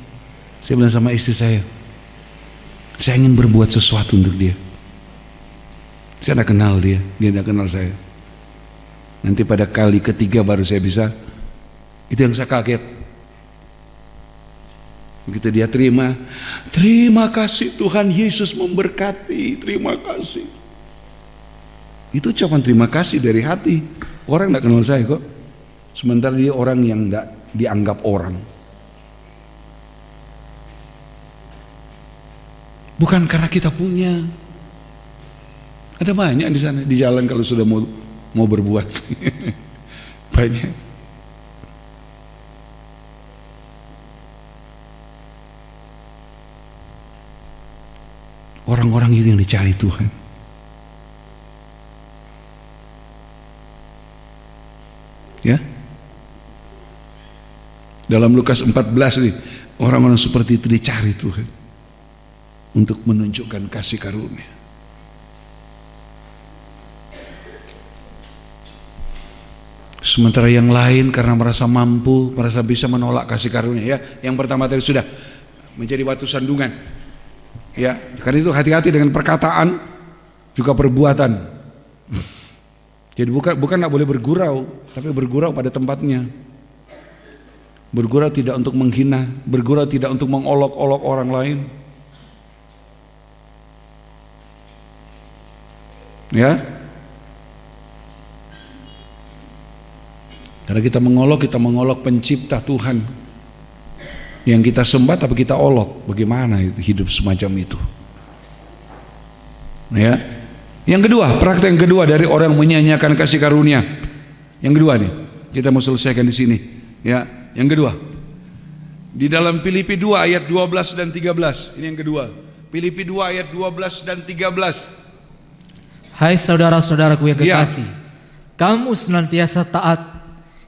Saya bilang sama istri saya ingin berbuat sesuatu untuk dia. Saya tidak kenal dia tidak kenal saya. Nanti pada kali ketiga baru saya bisa. Itu yang saya kaget. Begitu dia terima kasih Tuhan Yesus memberkati, terima kasih. Itu ucapan terima kasih dari hati. Orang tidak kenal saya kok. Sementara dia orang yang tidak dianggap orang. Bukan karena kita punya. Ada banyak di sana, di jalan kalau sudah mau berbuat. Banyak. Orang-orang itu yang dicari Tuhan. Ya. Dalam Lukas 14 nih, orang-orang seperti itu dicari Tuhan. untuk menunjukkan kasih karunia. Sementara yang lain karena merasa mampu, merasa bisa menolak kasih karunia. Ya, yang pertama tadi sudah menjadi batu sandungan. Ya, karena itu hati-hati dengan perkataan juga perbuatan. Jadi bukan tidak boleh bergurau, tapi bergurau pada tempatnya. Bergurau tidak untuk menghina, bergurau tidak untuk mengolok-olok orang lain. Ya. Karena kita mengolok pencipta Tuhan yang kita sembah tapi kita olok. Bagaimana itu hidup semacam itu? Ya. Yang kedua, praktek yang kedua dari orang menyanyiakan kasih karunia. Yang kedua nih, kita mau selesaikan di sini. Ya, yang kedua. Di dalam Filipi 2 ayat 12 dan 13. Ini yang kedua. Filipi 2 ayat 12 dan 13. Hai saudara-saudaraku yang kekasih, kamu senantiasa taat.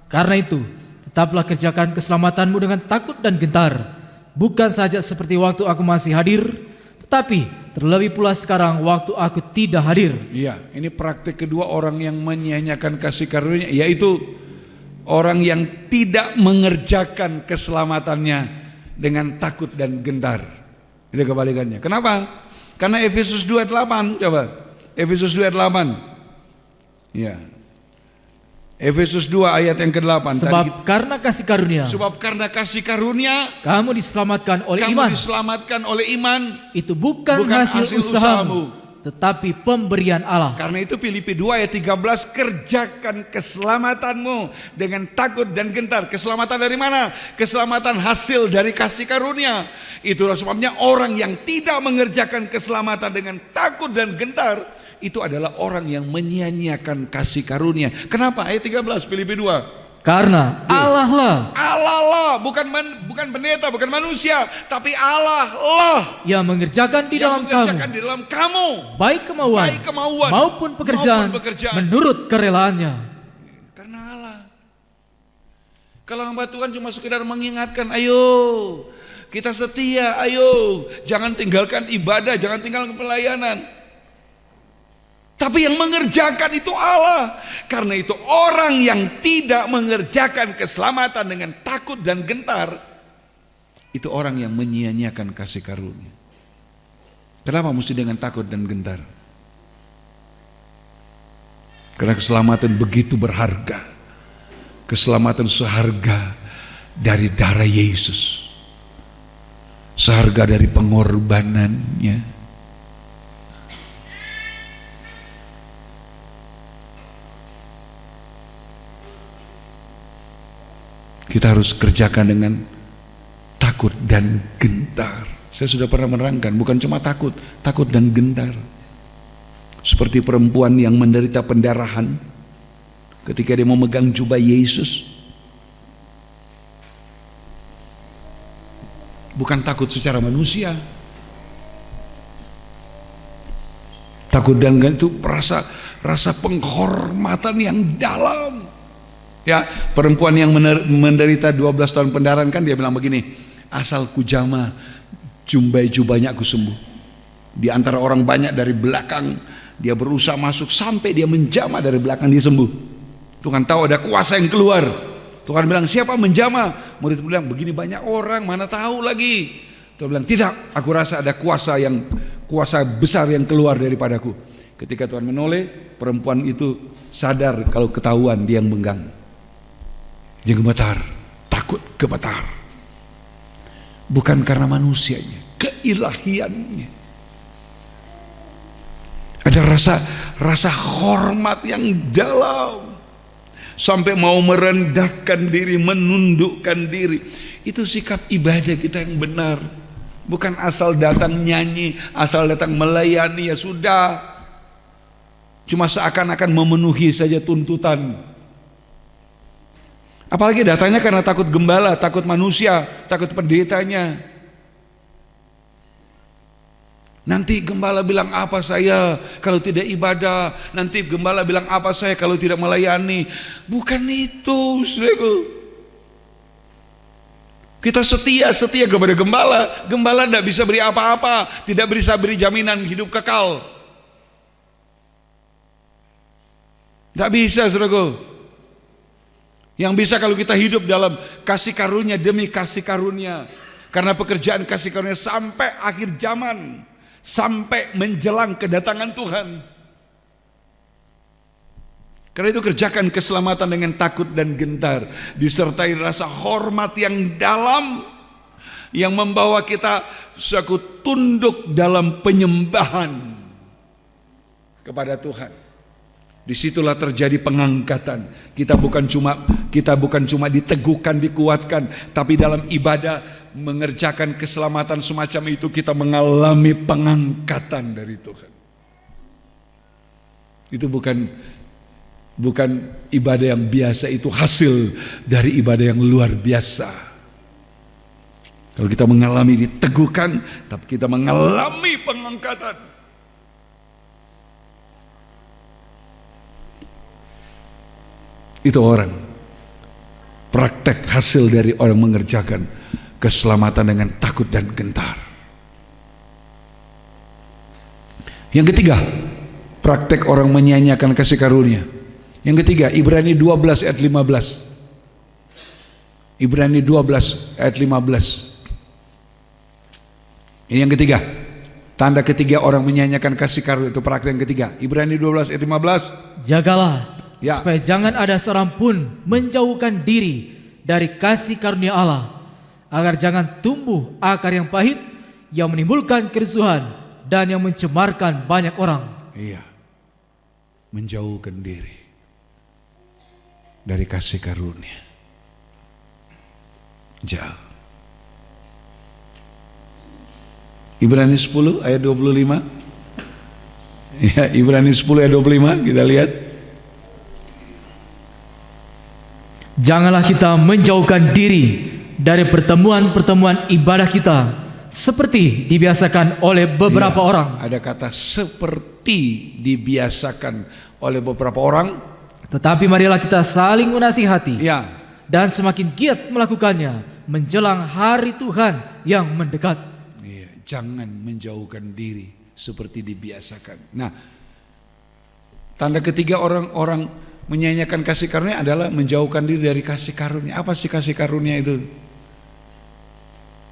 Karena itu, tetaplah kerjakan keselamatanmu dengan takut dan gentar, bukan saja seperti waktu aku masih hadir, tetapi terlebih pula sekarang waktu aku tidak hadir. Iya, ini praktik kedua orang yang menyanyiakan kasih karunia, yaitu orang yang tidak mengerjakan keselamatannya dengan takut dan gentar. Itu kebalikannya. Kenapa? Karena Efesus 2:8, coba. Efesus 2:8. Ya. Efesus 2 ayat yang ke-8. Sebab karena kasih karunia. Sebab karena kasih karunia kamu diselamatkan oleh iman. Kamu diselamatkan oleh iman. Itu bukan hasil usahamu, tetapi pemberian Allah. Karena itu Filipi 2 ayat 13, kerjakan keselamatanmu dengan takut dan gentar. Keselamatan dari mana? Keselamatan hasil dari kasih karunia. Itulah sebabnya orang yang tidak mengerjakan keselamatan dengan takut dan gentar, itu adalah orang yang menyia-nyiakan kasih karunia. Kenapa? Ayat 13 Filipi 2. Karena Allah lah, bukan pendeta, bukan manusia, tapi Allah lah yang mengerjakan di dalam kamu baik kemauan maupun pekerjaan menurut kerelaannya. Karena Allah. Kalau hamba Tuhan cuma sekedar mengingatkan, ayo kita setia, ayo jangan tinggalkan ibadah, jangan tinggalkan pelayanan. Tapi yang mengerjakan itu Allah. Karena itu orang yang tidak mengerjakan keselamatan dengan takut dan gentar, itu orang yang menyia-nyiakan kasih karunia. Kenapa mesti dengan takut dan gentar? Karena keselamatan begitu berharga. Keselamatan seharga dari darah Yesus, seharga dari pengorbanannya. Kita harus kerjakan dengan takut dan gentar. Saya sudah pernah menerangkan, bukan cuma takut dan gentar. Seperti perempuan yang menderita pendarahan ketika dia memegang jubah Yesus. Bukan takut secara manusia. Takut dan gentar itu rasa penghormatan yang dalam. Ya, perempuan yang menderita 12 tahun pendarahan, kan dia bilang begini, asal ku jama jubahnya aku sembuh. Di antara orang banyak dari belakang, dia berusaha masuk sampai dia menjama dari belakang, dia sembuh. Tuhan tahu ada kuasa yang keluar. Tuhan bilang, siapa menjama? Murid bilang, begini banyak orang, mana tahu lagi. Tuhan bilang, tidak, aku rasa ada kuasa besar yang keluar daripadaku. Ketika Tuhan menoleh, perempuan itu sadar kalau ketahuan dia yang megang. Dia gemetar, takut gemetar. Bukan karena manusianya, keilahiannya. Ada rasa hormat yang dalam, sampai mau merendahkan diri, menundukkan diri. Itu sikap ibadah kita yang benar. Bukan asal datang nyanyi, asal datang melayani, ya sudah, cuma seakan-akan memenuhi saja tuntutan. Apalagi datangnya karena takut gembala, takut manusia, takut pendetanya. Nanti gembala bilang apa saya kalau tidak ibadah, nanti gembala bilang apa saya kalau tidak melayani. Bukan itu, saudaraku. Kita setia kepada gembala. Gembala tidak bisa beri apa-apa, tidak bisa beri jaminan hidup kekal. Tidak bisa, saudaraku. Yang bisa kalau kita hidup dalam kasih karunia demi kasih karunia. Karena pekerjaan kasih karunia sampai akhir zaman, sampai menjelang kedatangan Tuhan. Karena itu kerjakan keselamatan dengan takut dan gentar, disertai rasa hormat yang dalam, yang membawa kita suatu tunduk dalam penyembahan kepada Tuhan. Disitulah terjadi pengangkatan. Kita bukan cuma diteguhkan, dikuatkan, tapi dalam ibadah mengerjakan keselamatan semacam itu kita mengalami pengangkatan dari Tuhan. Itu bukan ibadah yang biasa, itu hasil dari ibadah yang luar biasa. Kalau kita mengalami diteguhkan, tapi kita mengalami pengangkatan. Itu orang, praktek hasil dari orang mengerjakan keselamatan dengan takut dan gentar. Yang ketiga, praktek orang menyanyiakan kasih karunia. Yang ketiga, Ibrani 12 ayat 15. Ibrani 12 ayat 15. Ini yang ketiga. Tanda ketiga orang menyanyiakan kasih karunia, itu praktek yang ketiga. Ibrani 12 ayat 15. Jagalah supaya jangan ada seorang pun menjauhkan diri dari kasih karunia Allah, agar jangan tumbuh akar yang pahit yang menimbulkan kerusuhan dan yang mencemarkan banyak orang. Iya. Menjauhkan diri dari kasih karunia. Jauh. Ibrani 10 ayat 25. Ya, Ibrani 10 ayat 25, kita lihat. Janganlah kita menjauhkan diri dari pertemuan-pertemuan ibadah kita, seperti dibiasakan oleh beberapa orang. Ada kata seperti dibiasakan oleh beberapa orang. Tetapi marilah kita saling menasihati, Ya. dan semakin giat melakukannya menjelang hari Tuhan yang mendekat. Iya, jangan menjauhkan diri seperti dibiasakan. Nah, tanda ketiga orang-orang menyanyiakan kasih karunia adalah menjauhkan diri dari kasih karunia. Apa sih kasih karunia itu?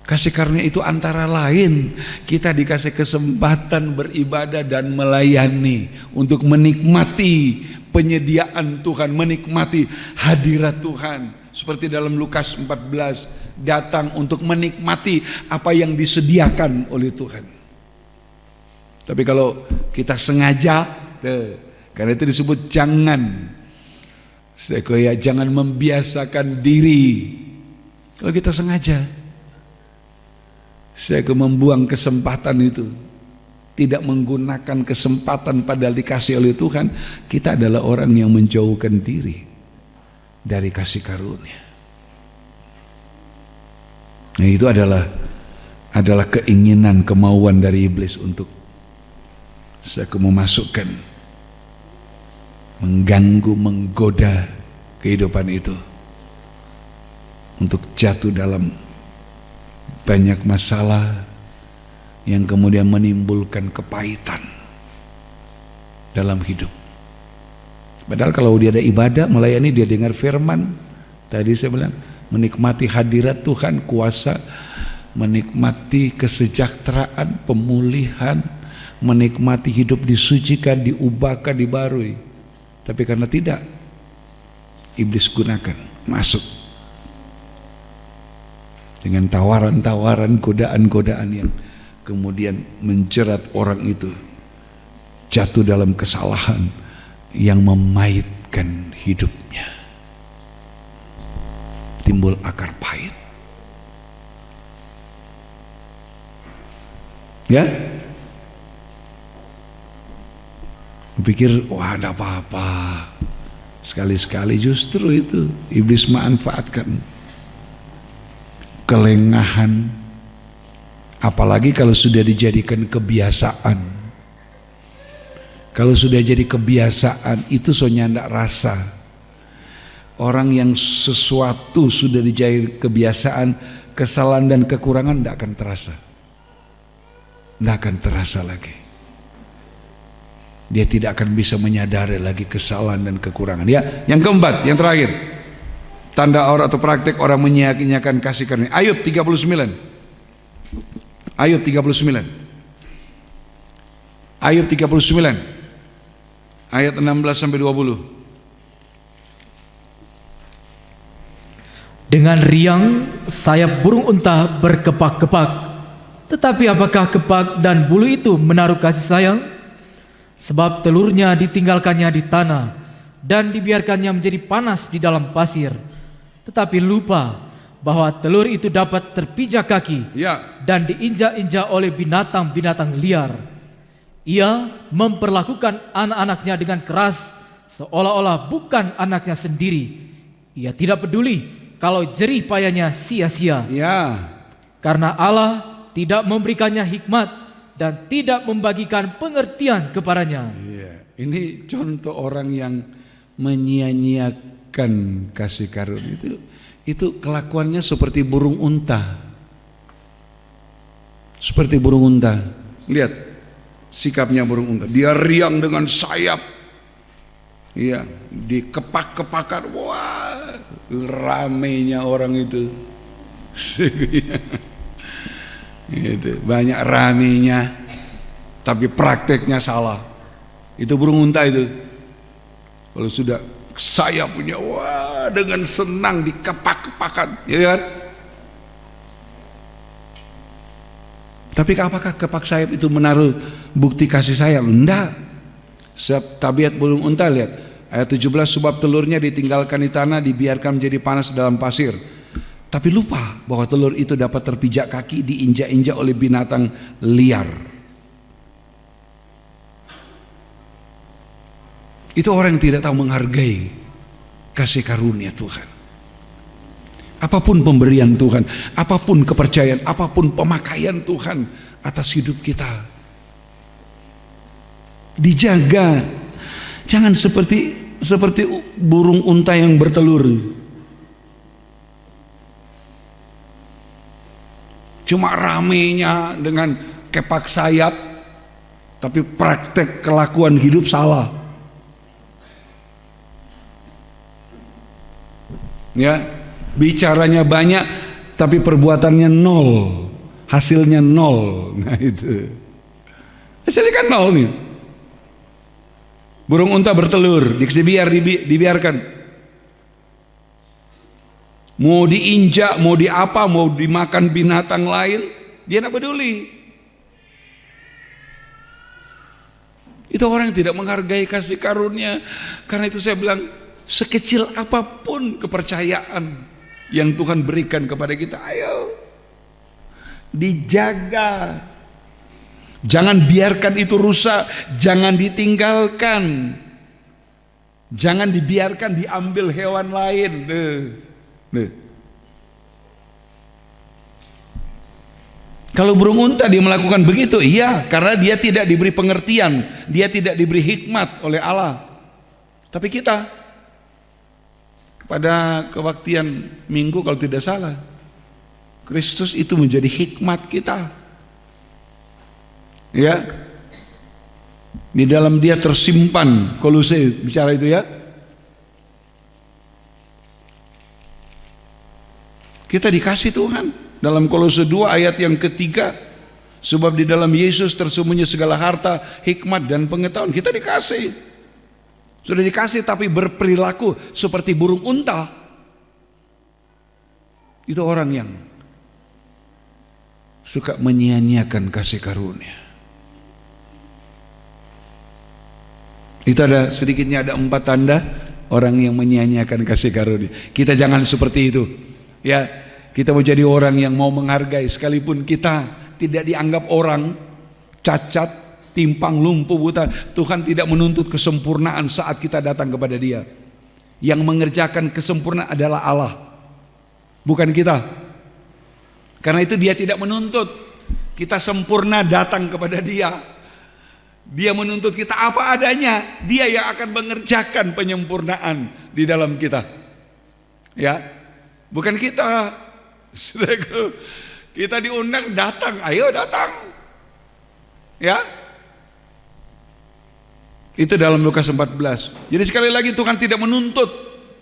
Kasih karunia itu antara lain kita dikasih kesempatan beribadah dan melayani, untuk menikmati penyediaan Tuhan, menikmati hadirat Tuhan. Seperti dalam Lukas 14, datang untuk menikmati apa yang disediakan oleh Tuhan. Tapi kalau kita sengaja, karena itu disebut jangan membiasakan diri. Kalau kita sengaja, saya membuang kesempatan itu, tidak menggunakan kesempatan padahal dikasih oleh Tuhan, kita adalah orang yang menjauhkan diri dari kasih karunia. Nah, itu adalah keinginan, kemauan dari iblis untuk saya memasukkan, mengganggu, menggoda kehidupan itu untuk jatuh dalam banyak masalah yang kemudian menimbulkan kepahitan dalam hidup. Padahal kalau dia ada ibadah, melayani, dia dengar firman, tadi saya bilang, menikmati hadirat Tuhan, kuasa, menikmati kesejahteraan, pemulihan, menikmati hidup disucikan, diubahkan, dibarui. Tapi karena tidak, iblis gunakan, masuk dengan tawaran-tawaran, godaan-godaan yang kemudian menjerat orang itu jatuh dalam kesalahan yang memahitkan hidupnya. Timbul akar pahit. Ya? Pikir, wah ada apa-apa. Sekali-sekali justru itu iblis manfaatkan kelengahan, apalagi kalau sudah dijadikan kebiasaan. Kalau sudah jadi kebiasaan, itu soalnya ndak rasa. Orang yang sesuatu sudah dijadi kebiasaan, kesalahan dan kekurangan tidak akan terasa. Tidak akan terasa lagi. Dia tidak akan bisa menyadari lagi kesalahan dan kekurangan. Ya, yang keempat, yang terakhir, tanda orang atau praktek orang menyia-nyiakan kasih karunia. Ayub 39. Ayub 39. Ayub 39. Ayat 16 sampai 20. Dengan riang sayap burung unta berkepak-kepak. Tetapi apakah kepak dan bulu itu menaruh kasih sayang? Sebab telurnya ditinggalkannya di tanah dan dibiarkannya menjadi panas di dalam pasir. Tetapi lupa bahwa telur itu dapat terpijak kaki dan diinjak-injak oleh binatang-binatang liar. Ia memperlakukan anak-anaknya dengan keras, seolah-olah bukan anaknya sendiri. Ia tidak peduli kalau jerih payahnya sia-sia. Karena Allah tidak memberikannya hikmat dan tidak membagikan pengertian kepadanya. Ini contoh orang yang menyia-nyiakan kasih karunia. Itu kelakuannya seperti burung unta. Seperti burung unta. Lihat sikapnya burung unta. Dia riang dengan sayap. Iya, dikepak-kepakan. Wah, ramainya orang itu. Itu banyak ramainya, tapi prakteknya salah. Itu burung unta itu. Kalau sudah saya punya, wah, dengan senang dikepak-kepakan, ya kan? Tapi apakah kepak sayap itu menaruh bukti kasih sayang? Enggak. Tabiat burung unta, lihat ayat 17, sebab telurnya ditinggalkan di tanah, dibiarkan menjadi panas dalam pasir. Tapi lupa bahwa telur itu dapat terpijak kaki, diinjak-injak oleh binatang liar. Itu orang yang tidak tahu menghargai kasih karunia Tuhan. Apapun pemberian Tuhan, apapun kepercayaan, apapun pemakaian Tuhan atas hidup kita, dijaga. Jangan seperti burung unta yang bertelur. Cuma ramenya dengan kepak sayap, tapi praktek kelakuan hidup salah. Ya, bicaranya banyak, tapi perbuatannya nol, hasilnya nol. Nah itu, hasilnya kan nol nih. Burung unta bertelur, dibiarkan. Mau diinjak, mau diapa, mau dimakan binatang lain, dia tidak peduli. Itu orang yang tidak menghargai kasih karunia. Karena itu saya bilang, sekecil apapun kepercayaan yang Tuhan berikan kepada kita, ayo dijaga. Jangan biarkan itu rusak, jangan ditinggalkan, jangan dibiarkan diambil hewan lain. Kalau burung unta dia melakukan begitu, iya, karena dia tidak diberi pengertian, dia tidak diberi hikmat oleh Allah. Tapi kita pada kebaktian minggu kalau tidak salah, Kristus itu menjadi hikmat kita. Ya, di dalam dia tersimpan, Kolose bicara itu ya. Kita dikasih Tuhan dalam Kolose 2 ayat yang ketiga, sebab di dalam Yesus tersembunyi segala harta, hikmat dan pengetahuan. Kita dikasih, sudah dikasih, tapi berperilaku seperti burung unta. Itu orang yang suka menyia-nyiakan kasih karunia. Itu ada sedikitnya ada 4 tanda orang yang menyia-nyiakan kasih karunia. Kita jangan seperti itu. Ya, kita mau jadi orang yang mau menghargai, sekalipun kita tidak dianggap orang, cacat, timpang, lumpuh, buta. Tuhan tidak menuntut kesempurnaan saat kita datang kepada Dia. Yang mengerjakan kesempurnaan adalah Allah, bukan kita. Karena itu Dia tidak menuntut kita sempurna datang kepada Dia. Dia menuntut kita apa adanya. Dia yang akan mengerjakan penyempurnaan di dalam kita. Ya, bukan kita. Saudaraku, kita diundang datang, ayo datang. Ya. Itu dalam Lukas 14. Jadi sekali lagi Tuhan tidak menuntut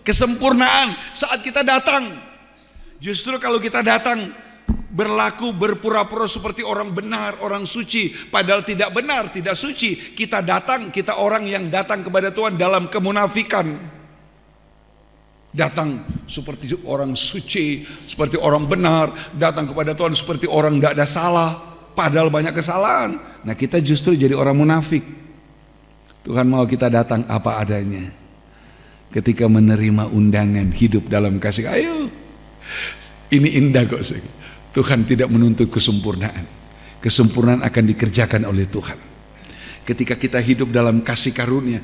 kesempurnaan saat kita datang. Justru kalau kita datang berlaku berpura-pura seperti orang benar, orang suci, padahal tidak benar, tidak suci. Kita datang, kita orang yang datang kepada Tuhan dalam kemunafikan. Datang seperti orang suci, seperti orang benar, datang kepada Tuhan seperti orang tidak ada salah, padahal banyak kesalahan. Nah, kita justru jadi orang munafik. Tuhan mau kita datang apa adanya. Ketika menerima undangan hidup dalam kasih, ayo. Ini indah kok. Tuhan tidak menuntut kesempurnaan. Kesempurnaan akan dikerjakan oleh Tuhan. Ketika kita hidup dalam kasih karunia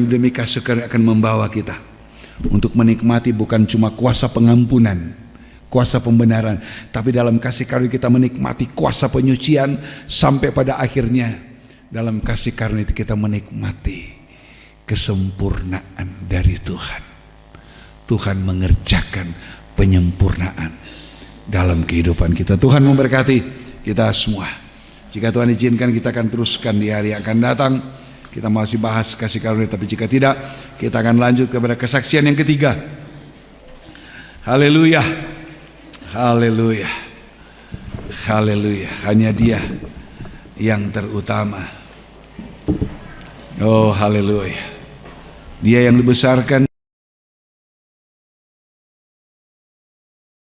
demi kasih karunia akan membawa kita untuk menikmati bukan cuma kuasa pengampunan, kuasa pembenaran, tapi dalam kasih karunia kita menikmati kuasa penyucian, sampai pada akhirnya dalam kasih karunia itu kita menikmati kesempurnaan dari Tuhan. Tuhan mengerjakan penyempurnaan dalam kehidupan kita. Tuhan memberkati kita semua. Jika Tuhan izinkan, kita akan teruskan di hari yang akan datang. Kita masih bahas kasih karunia, tapi jika tidak, kita akan lanjut kepada kesaksian yang ketiga. Haleluya, haleluya, haleluya. Hanya Dia yang terutama. Oh haleluya. Dia yang dibesarkan.